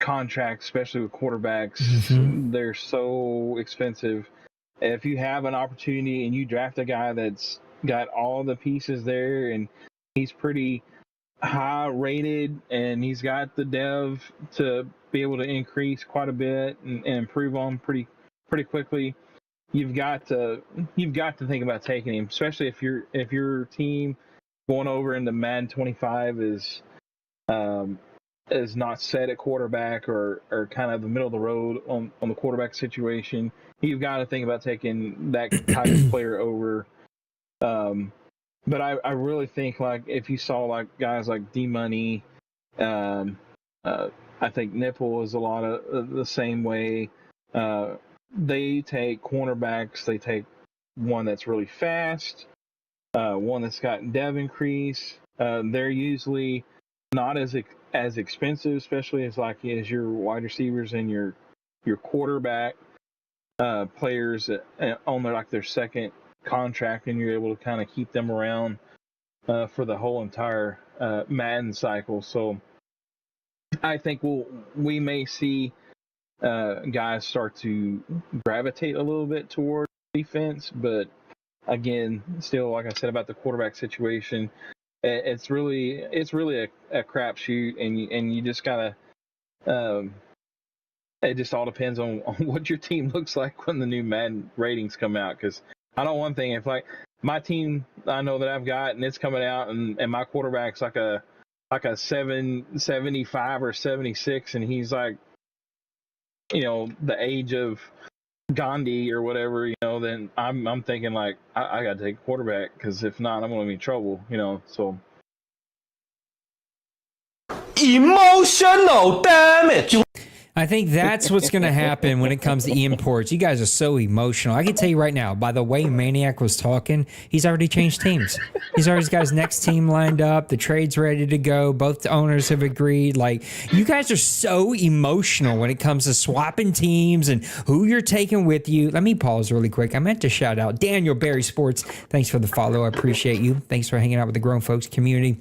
[SPEAKER 3] contracts, especially with quarterbacks, they're so expensive. If you have an opportunity and you draft a guy that's got all the pieces there and he's pretty high rated and he's got the dev to be able to increase quite a bit and improve on pretty quickly, you've got to think about taking him, especially if your team going over into Madden 25 is is not set at quarterback or kind of the middle of the road on the quarterback situation, you've got to think about taking that type of player over. But I really think, like, if you saw like guys like D-Money, I think Nipple is a lot of the same way. They take cornerbacks. They take one that's really fast, one that's got dev increase. They're usually not as expensive, especially as your wide receivers and your quarterback players on their second contract, and you're able to kind of keep them around for the whole entire Madden cycle. So I think we may see guys start to gravitate a little bit toward defense, but again, still, like I said about the quarterback situation, it's really a crapshoot, and you just gotta. It just all depends on what your team looks like when the new Madden ratings come out. Because I know one thing: if like my team, I know that I've got, and it's coming out, and my quarterback's like a 775 or 76, and he's like, the age of Gandhi or whatever, then I'm thinking like I got to take a quarterback, because if not, I'm going to be in trouble, so.
[SPEAKER 6] Emotional damage.
[SPEAKER 2] I think that's what's going to happen when it comes to imports. You guys are so emotional. I can tell you right now, by the way Maniac was talking, he's already changed teams. He's already got his next team lined up. The trade's ready to go. Both the owners have agreed. Like, you guys are so emotional when it comes to swapping teams and who you're taking with you. Let me pause really quick. I meant to shout out Daniel Berry Sports. Thanks for the follow. I appreciate you. Thanks for hanging out with the grown folks community.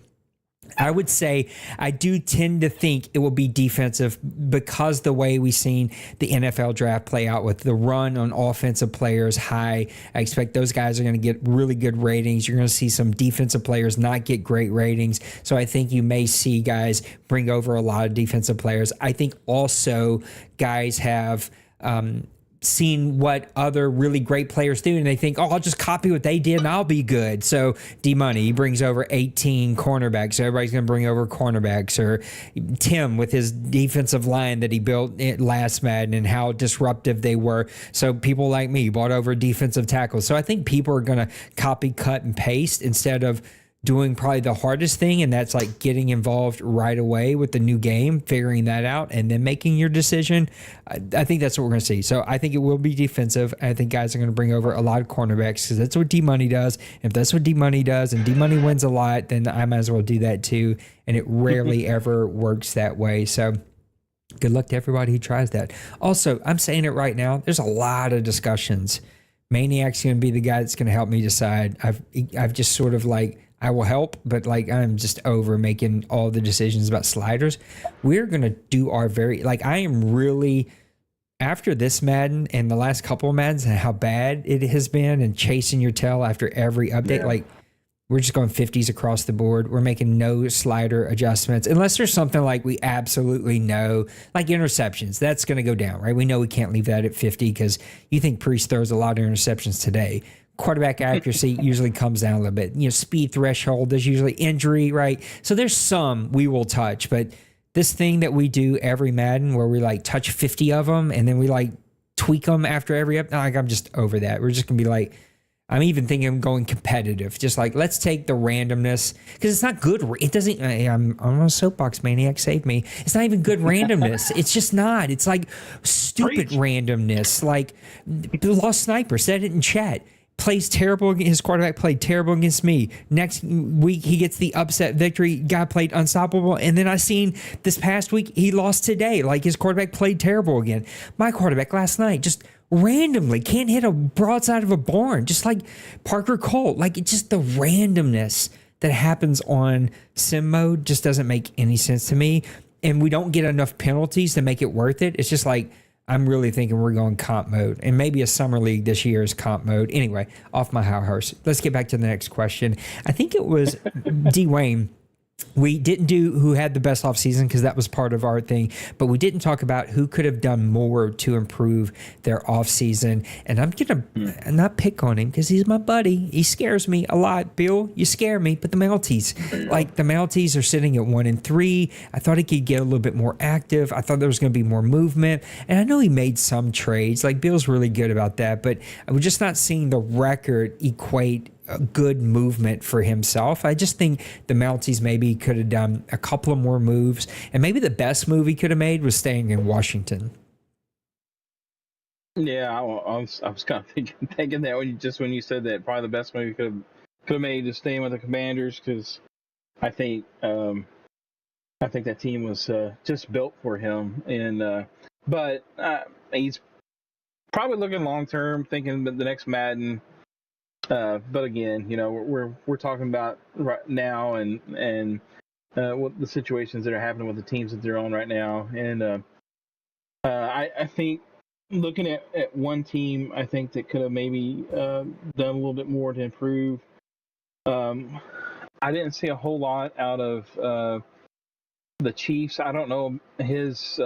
[SPEAKER 2] I would say I do tend to think it will be defensive because the way we've seen the NFL draft play out with the run on offensive players high. I expect those guys are going to get really good ratings. You're going to see some defensive players not get great ratings. So I think you may see guys bring over a lot of defensive players. I think also guys have seen what other really great players do, and they think, I'll just copy what they did and I'll be good. So D-Money, he brings over 18 cornerbacks, so everybody's going to bring over cornerbacks. Or Tim with his defensive line that he built last Madden and how disruptive they were. So people like me bought over defensive tackles. So I think people are going to copy, cut, and paste instead of doing probably the hardest thing, and that's like getting involved right away with the new game, figuring that out, and then making your decision. I think that's what we're going to see. So I think it will be defensive. I think guys are going to bring over a lot of cornerbacks because that's what D-Money does. If that's what D-Money does and D-Money wins a lot, then I might as well do that too. And it rarely ever works that way. So good luck to everybody who tries that. Also, I'm saying it right now, there's a lot of discussions. Maniac's going to be the guy that's going to help me decide. I've just sort of like, I will help, but like I'm just over making all the decisions about sliders. We're going to do our I am really, after this Madden and the last couple of Maddens and how bad it has been and chasing your tail after every update, like we're just going 50s across the board. We're making no slider adjustments unless there's something like we absolutely know, like interceptions. That's going to go down, right? We know we can't leave that at 50 because you think Priest throws a lot of interceptions today. Quarterback accuracy usually comes down a little bit. Speed threshold, there's usually injury, right? So there's some we will touch, but this thing that we do every Madden where we like touch 50 of them and then we like tweak them after every up. Like I'm just over that. We're just gonna be like, I'm even thinking of going competitive. Just like, let's take the randomness because it's not good. It doesn't, I'm on a soapbox, Maniac, save me. It's not even good randomness. It's just not. It's like stupid randomness. Like the Lost Sniper said it in chat. Plays terrible. His quarterback played terrible against me. Next week, he gets the upset victory. Guy played unstoppable. And then I seen this past week, he lost today. Like his quarterback played terrible again. My quarterback last night just randomly can't hit a broadside of a barn, just like Parker Colt. Like it's just the randomness that happens on sim mode just doesn't make any sense to me. And we don't get enough penalties to make it worth it. It's just like, I'm really thinking we're going comp mode, and maybe a summer league this year is comp mode. Anyway, off my high horse. Let's get back to the next question. I think it was Dwayne We didn't do who had the best offseason because that was part of our thing, but we didn't talk about who could have done more to improve their offseason. And I'm going to not pick on him because he's my buddy. He scares me a lot. Bill, you scare me. But the Maltese, the Maltese are sitting at 1-3. I thought he could get a little bit more active. I thought there was going to be more movement. And I know he made some trades. Like, Bill's really good about that, but I was just not seeing the record equate a good movement for himself. I just think the Maltese maybe could have done a couple of more moves, and maybe the best move he could have made was staying in Washington.
[SPEAKER 3] Yeah, I was kind of thinking that when you said that, probably the best move he could have made is staying with the Commanders, because I think that team was just built for him, and but he's probably looking long term, thinking that the next Madden. But again, we're talking about right now and what the situations that are happening with the teams that they're on right now, and I think looking at one team, I think that could have maybe done a little bit more to improve. I didn't see a whole lot out of the Chiefs. I don't know his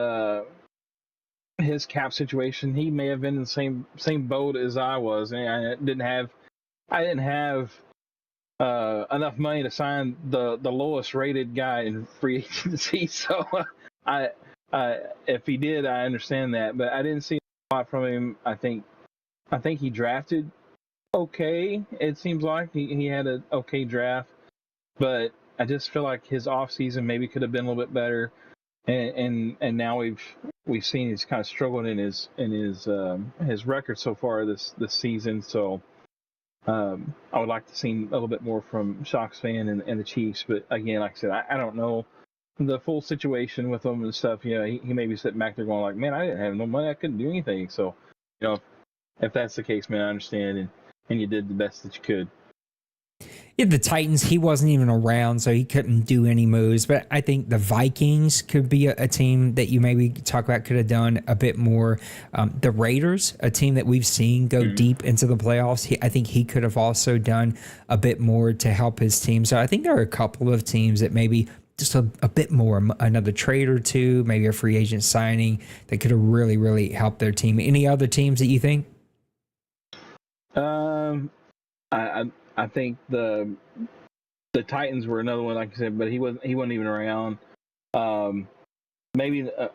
[SPEAKER 3] cap situation. He may have been in the same boat as I was, and I didn't have enough money to sign the lowest rated guy in free agency. So if he did, I understand that, but I didn't see a lot from him. I think he drafted okay. It seems like he had an okay draft, but I just feel like his offseason maybe could have been a little bit better. And now we've seen he's kind of struggling in his record so far this season. So I would like to see a little bit more from Shock's fan and the Chiefs. But again, like I said, I don't know the full situation with them and stuff. He may be sitting back there going like, man, I didn't have no money. I couldn't do anything. So, if that's the case, man, I understand. And you did the best that you could.
[SPEAKER 2] Yeah, the Titans, he wasn't even around, so he couldn't do any moves. But I think the Vikings could be a team that you maybe talk about could have done a bit more. The Raiders, a team that we've seen go deep into the playoffs, I think he could have also done a bit more to help his team. So I think there are a couple of teams that maybe just a bit more, another trade or two, maybe a free agent signing that could have really, really helped their team. Any other teams that you think?
[SPEAKER 3] I think the Titans were another one, like I said, but he wasn't even around. Maybe the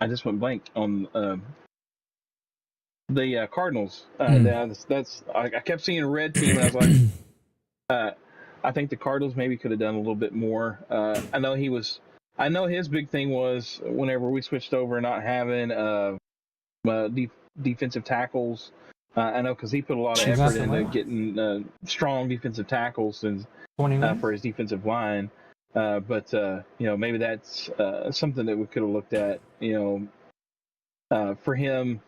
[SPEAKER 3] I just went blank on the Cardinals. I kept seeing a red team, and I was like, I think the Cardinals maybe could have done a little bit more. I know his big thing was whenever we switched over not having defensive tackles. I know because he put a lot of effort into getting strong defensive tackles and for his defensive line. But maybe that's something that we could have looked at. For him,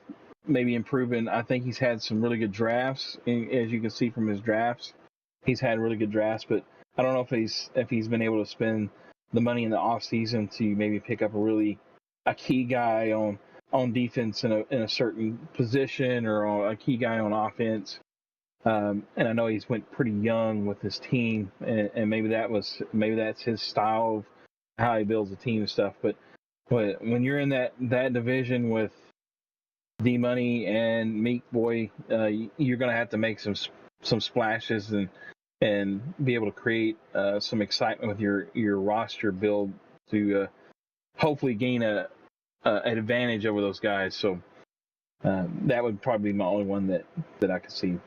[SPEAKER 3] maybe improving. I think he's had some really good drafts, as you can see from his drafts. He's had really good drafts, but I don't know if he's been able to spend the money in the off season to maybe pick up a key guy on defense in a certain position, or a key guy on offense. And I know he's went pretty young with his team, and maybe that's his style of how he builds a team and stuff. But when you're in that division with D Money and Meek Boy, you're gonna have to make some splashes and be able to create some excitement with your roster build to hopefully gain an advantage over those guys. So that would probably be my only one that I could see.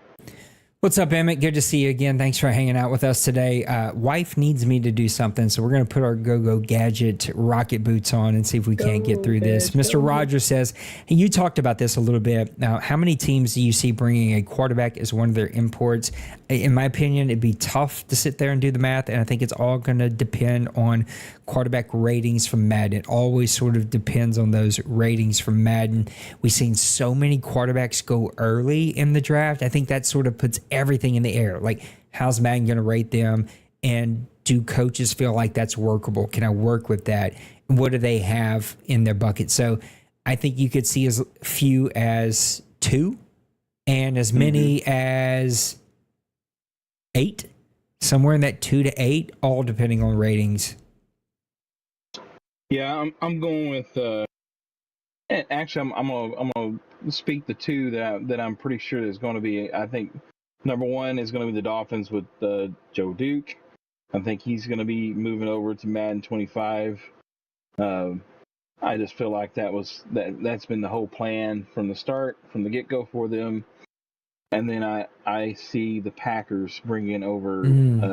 [SPEAKER 2] What's up, Emmett? Good to see you again. Thanks for hanging out with us today. Wife needs me to do something, so we're going to put our go-go gadget rocket boots on and see if we can't get through this. Mr. Rogers says, hey, you talked about this a little bit. Now, how many teams do you see bringing a quarterback as one of their imports? In my opinion, it'd be tough to sit there and do the math, and I think it's all going to depend on quarterback ratings from Madden. It always sort of depends on those ratings from Madden. We've seen so many quarterbacks go early in the draft. I think that sort of puts everything in the air. Like, how's Madden going to rate them? And do coaches feel like that's workable? Can I work with that? And what do they have in their bucket? So I think you could see as few as 2 and as many as 8, somewhere in that 2 to 8, all depending on ratings.
[SPEAKER 3] Yeah, I'm going with. Actually, I'm gonna speak the two that I'm pretty sure is going to be. I think number one is going to be the Dolphins with Joe Duke. I think he's going to be moving over to Madden 25. I just feel like that's been the whole plan from the start, from the get go for them. And then I see the Packers bringing over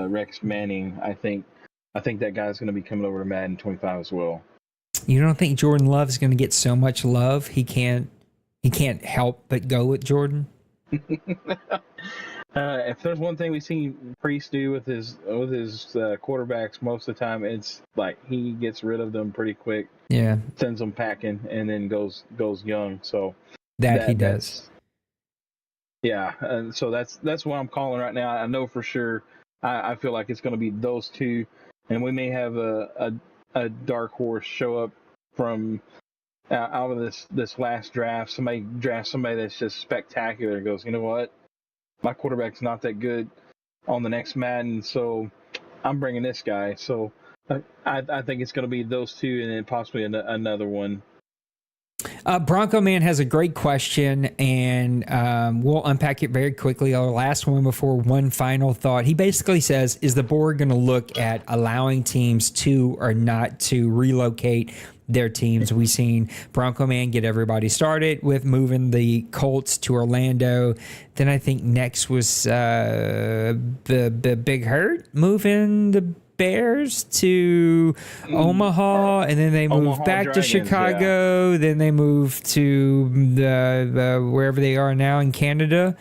[SPEAKER 3] Rex Manning. I think that guy's going to be coming over to Madden 25 as well.
[SPEAKER 2] You don't think Jordan Love is going to get so much love he can't help but go with Jordan?
[SPEAKER 3] If there's one thing we've seen Priest do with his quarterbacks most of the time, it's like he gets rid of them pretty quick.
[SPEAKER 2] Yeah,
[SPEAKER 3] sends them packing, and then goes young. So
[SPEAKER 2] that he does.
[SPEAKER 3] Yeah, and so that's what I'm calling right now. I know for sure. I feel like it's going to be those two, and we may have a dark horse show up from out of this last draft. Somebody drafts somebody that's just spectacular and goes, you know what? My quarterback's not that good on the next Madden, so I'm bringing this guy. So I think it's going to be those two, and then possibly another one.
[SPEAKER 2] Bronco Man has a great question, and we'll unpack it very quickly. Our last one before one final thought. He basically says, is the board going to look at allowing teams to or not to relocate their teams? We've seen Bronco Man get everybody started with moving the Colts to Orlando. Then I think next was the Big Hurt moving the Bears to Omaha, and then they moved
[SPEAKER 3] Omaha
[SPEAKER 2] back
[SPEAKER 3] Dragons,
[SPEAKER 2] to Chicago. Yeah. Then they moved to the wherever they are now in Canada,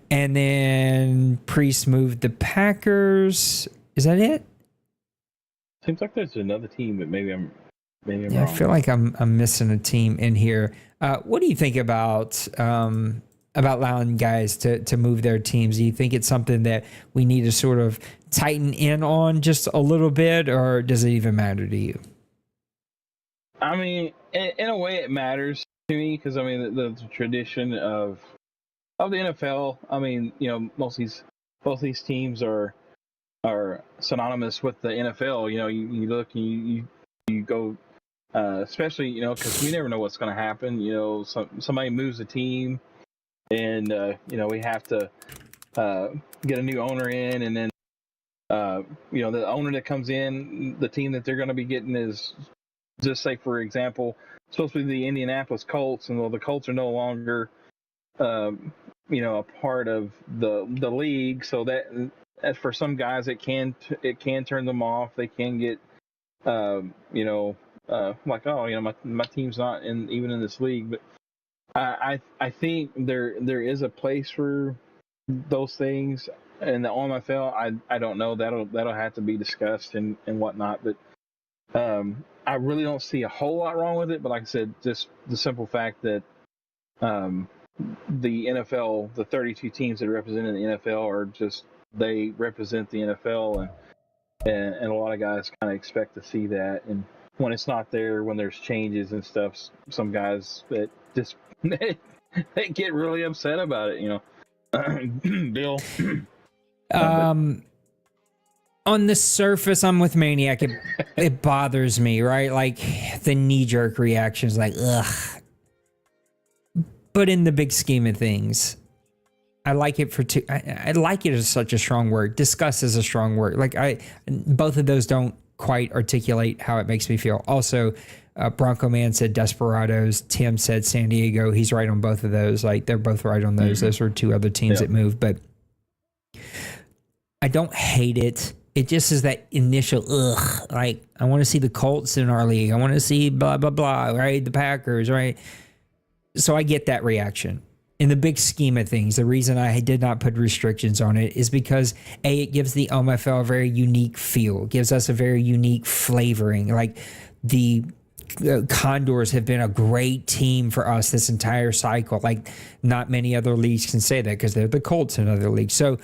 [SPEAKER 2] and then Priest moved the Packers. Is that it?
[SPEAKER 3] Seems like there's another team, but maybe I'm wrong.
[SPEAKER 2] I feel like I'm missing a team in here. What do you think about allowing guys to move their teams? Do you think it's something that we need to sort of tighten in on just a little bit, or does it even matter to you?
[SPEAKER 3] I mean, in a way, it matters to me because I mean the tradition of the NFL. I mean, you know, both these teams are synonymous with the NFL. You know, you look and you go, especially you know because we never know what's going to happen. You know, somebody moves a team, and you know we have to get a new owner in, and then you know the owner that comes in, the team that they're going to be getting is, just say for example, supposed to be the Indianapolis Colts, and well, the Colts are no longer you know a part of the league, so that for some guys it can turn them off. They can get you know like, oh, you know, my team's not even in this league. But I think there is a place for those things in the OMFL. I don't know, that'll have to be discussed and whatnot. But I really don't see a whole lot wrong with it. But like I said, just the simple fact that the NFL, the 32 teams that are represented in the NFL are just, they represent the NFL, and a lot of guys kind of expect to see that. And when it's not there, when there's changes and stuff, some guys that just they get really upset about it, you know. Bill.
[SPEAKER 2] On the surface, I'm with Maniac. It bothers me, right? Like the knee-jerk reaction is like, ugh. But in the big scheme of things, I like it for two. I like it as such a strong word. Disgust is a strong word. Like both of those don't quite articulate how it makes me feel. Also, Bronco Man said Desperados. Tim said San Diego. He's right on both of those. Like they're both right on those. Mm-hmm. Those were two other teams that moved, but I don't hate it. It just is that initial ugh. Like I want to see the Colts in our league. I want to see blah blah blah. Right, the Packers. Right. So I get that reaction. In the big scheme of things, the reason I did not put restrictions on it is because it gives the OMFL a very unique feel. It gives us a very unique flavoring. Like the Condors have been a great team for us this entire cycle. Like not many other leagues can say that because they're the Colts in other leagues. So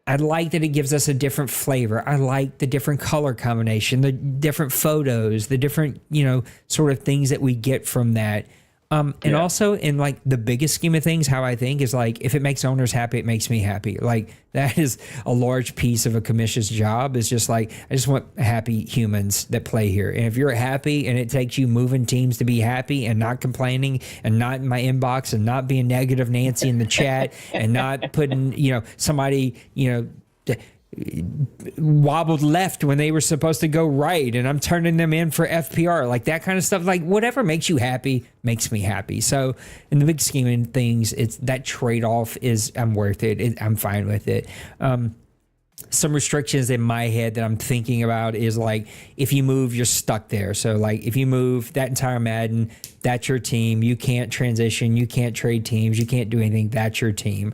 [SPEAKER 2] I like that it gives us a different flavor. I like the different color combination, the different photos, the different, you know, sort of things that we get from that. And also in like the biggest scheme of things, how I think is like, if it makes owners happy, it makes me happy. Like that is a large piece of a commission's job, is just like, I just want happy humans that play here. And if you're happy and it takes you moving teams to be happy and not complaining and not in my inbox and not being negative Nancy in the chat and not putting, somebody, wobbled left when they were supposed to go right, and I'm turning them in for FPR, like that kind of stuff. Like whatever makes you happy makes me happy. So in the big scheme of things, it's that trade-off is I'm worth it. I'm fine with it. Some restrictions in my head that I'm thinking about is like, if you move, you're stuck there. So like if you move that entire Madden, that's your team. You can't transition. You can't trade teams. You can't do anything. That's your team.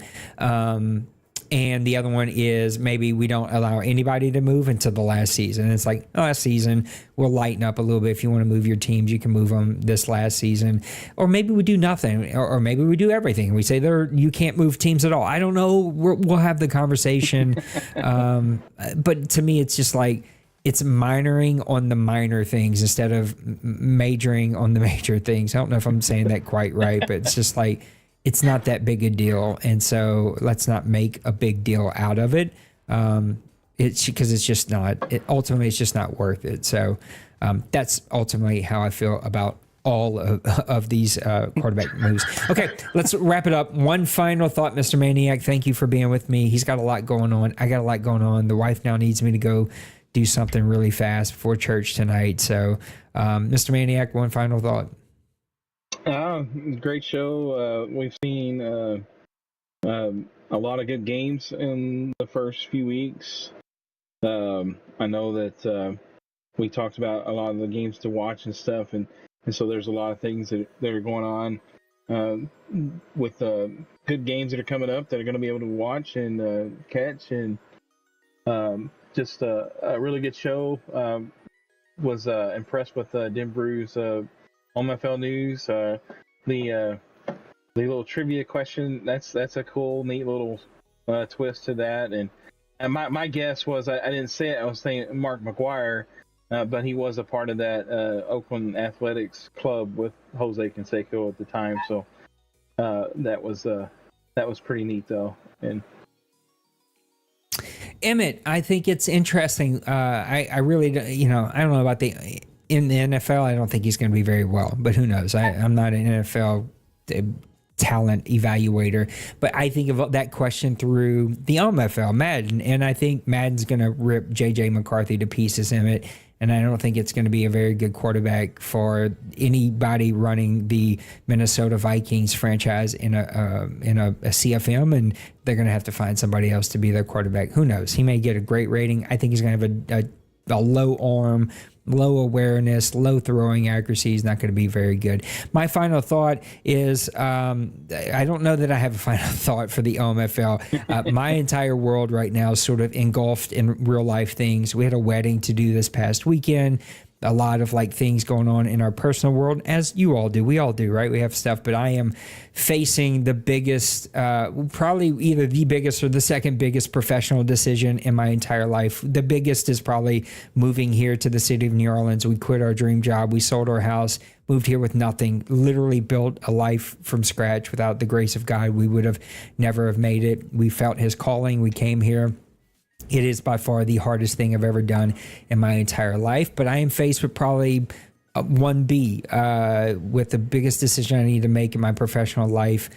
[SPEAKER 2] And the other one is maybe we don't allow anybody to move until the last season. And it's like, last season, we'll lighten up a little bit. If you want to move your teams, you can move them this last season. Or maybe we do nothing. Or maybe we do everything. We say you can't move teams at all. I don't know. We'll have the conversation. But to me, it's just like, it's minoring on the minor things instead of majoring on the major things. I don't know if I'm saying that quite right, but it's just like, it's not that big a deal, and so let's not make a big deal out of it. It's because it's just not. Ultimately, it's just not worth it. So that's ultimately how I feel about all of these quarterback moves. Okay, let's wrap it up. One final thought, Mr. Maniac. Thank you for being with me. He's got a lot going on. I got a lot going on. The wife now needs me to go do something really fast before church tonight. So, Mr. Maniac, one final thought.
[SPEAKER 3] Great show. We've seen a lot of good games in the first few weeks. I know that we talked about a lot of the games to watch and stuff, and so there's a lot of things that are going on with good games that are coming up that are going to be able to watch and catch, and just a really good show. Was impressed with Denbrew's OMFL news. The little trivia question, that's a cool, neat little twist to that. And my guess was, I didn't say it, I was saying Mark McGuire, but he was a part of that Oakland Athletics club with Jose Canseco at the time. So that was pretty neat though. And
[SPEAKER 2] Emmett, I think it's interesting. I really, I don't know about in the NFL, I don't think he's going to be very well, but who knows? I'm not an NFL talent evaluator, but I think of that question through the OMFL, Madden, and I think Madden's going to rip J.J. McCarthy to pieces, Emmett, and I don't think it's going to be a very good quarterback for anybody running the Minnesota Vikings franchise in a CFM, and they're going to have to find somebody else to be their quarterback. Who knows? He may get a great rating. I think he's going to have a low arm, low awareness, low throwing accuracy. Is not going to be very good. My final thought is, I don't know that I have a final thought for the OMFL. My entire world right now is sort of engulfed in real life things. We had a wedding to do this past weekend. A lot of like things going on in our personal world, as you all do. We all do, right? We have stuff, but I am facing the biggest, probably either the biggest or the second biggest professional decision in my entire life. The biggest is probably moving here to the city of New Orleans. We quit our dream job. We sold our house, moved here with nothing, literally built a life from scratch. Without the grace of God, we would have never have made it. We felt his calling. We came here. It is by far the hardest thing I've ever done in my entire life, but I am faced with probably 1B with the biggest decision I need to make in my professional life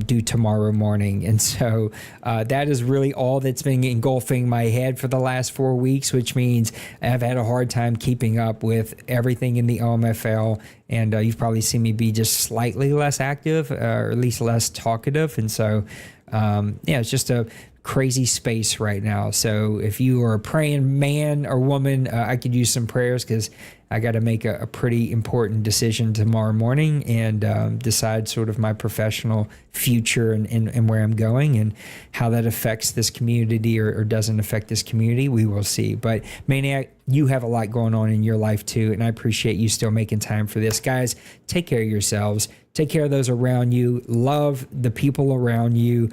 [SPEAKER 2] due tomorrow morning. And so that is really all that's been engulfing my head for the last 4 weeks, which means I've had a hard time keeping up with everything in the OMFL. And you've probably seen me be just slightly less active, or at least less talkative. And so, it's just a crazy space right now. So if you are a praying man or woman, I could use some prayers, because I got to make a pretty important decision tomorrow morning and decide sort of my professional future and where I'm going and how that affects this community or doesn't affect this community. We will see. But Maniac, you have a lot going on in your life too, and I appreciate you still making time for this. Guys, take care of yourselves. Take care of those around you. Love the people around you.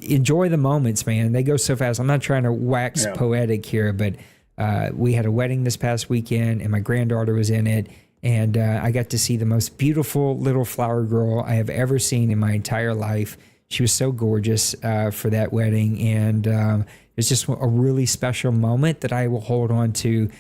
[SPEAKER 2] Enjoy the moments, man. They go so fast. I'm not trying to wax poetic here, but we had a wedding this past weekend, and my granddaughter was in it, And I got to see the most beautiful little flower girl I have ever seen in my entire life. She was so gorgeous for that wedding. And it's just a really special moment that I will hold on to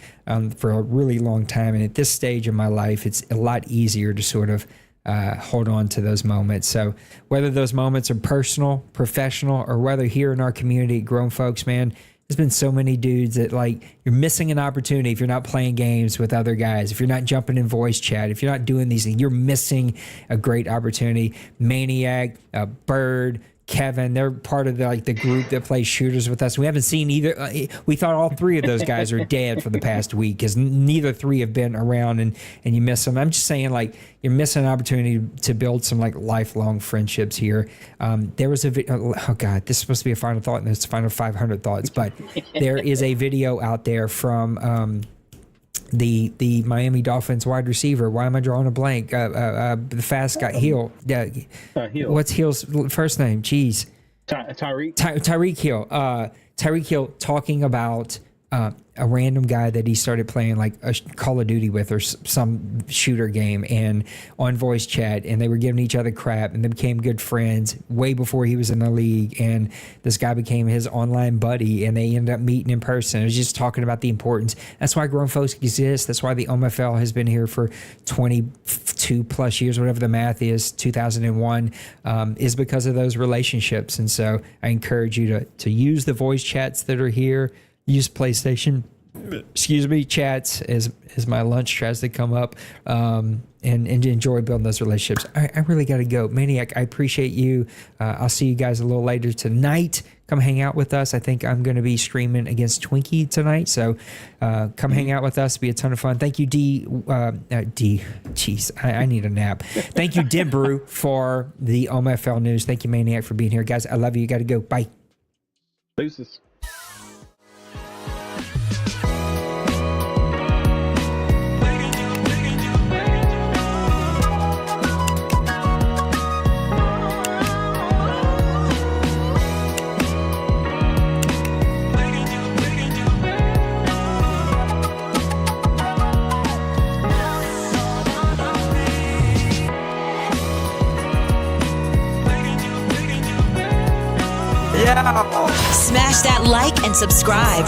[SPEAKER 2] for a really long time. And at this stage of my life, it's a lot easier to sort of hold on to those moments. So whether those moments are personal, professional, or whether here in our community, Grown Folks, man, there's been so many dudes that like you're missing an opportunity if you're not playing games with other guys, if you're not jumping in voice chat, if you're not doing these things, you're missing a great opportunity. Maniac, Bird, Kevin, they're part of the group that plays shooters with us. We haven't seen either. We thought all three of those guys are dead for the past week because neither three have been around, and you miss them. I'm just saying, like, you're missing an opportunity to build some like lifelong friendships here. There was a video. Oh God, this is supposed to be a final thought, and it's final 500 thoughts. But there is a video out there from the Miami Dolphins wide receiver. Why am I drawing a blank? The fast guy, Hill.
[SPEAKER 3] Hill.
[SPEAKER 2] What's Hill's first name? Jeez.
[SPEAKER 3] Tyreek.
[SPEAKER 2] Tyreek Hill. Tyreek Hill talking about a random guy that he started playing like a Call of Duty with or some shooter game, and on voice chat, and they were giving each other crap, and they became good friends way before he was in the league, and this guy became his online buddy, and they ended up meeting in person. It was just talking about the importance. That's why Grown Folks exist. That's why the OMFL has been here for 22 plus years, whatever the math is, 2001, is because of those relationships. And so I encourage you to use the voice chats that are here. Use PlayStation, chats as my lunch tries to come up, and enjoy building those relationships. I really got to go. Maniac, I appreciate you. I'll see you guys a little later tonight. Come hang out with us. I think I'm going to be streaming against Twinkie tonight, so come hang out with us. Be a ton of fun. Thank you, D. Jeez, I need a nap. Thank you, Dibru, for the OMFL news. Thank you, Maniac, for being here. Guys, I love you. You got to go. Bye.
[SPEAKER 3] Deuces.
[SPEAKER 1] Smash that like and subscribe.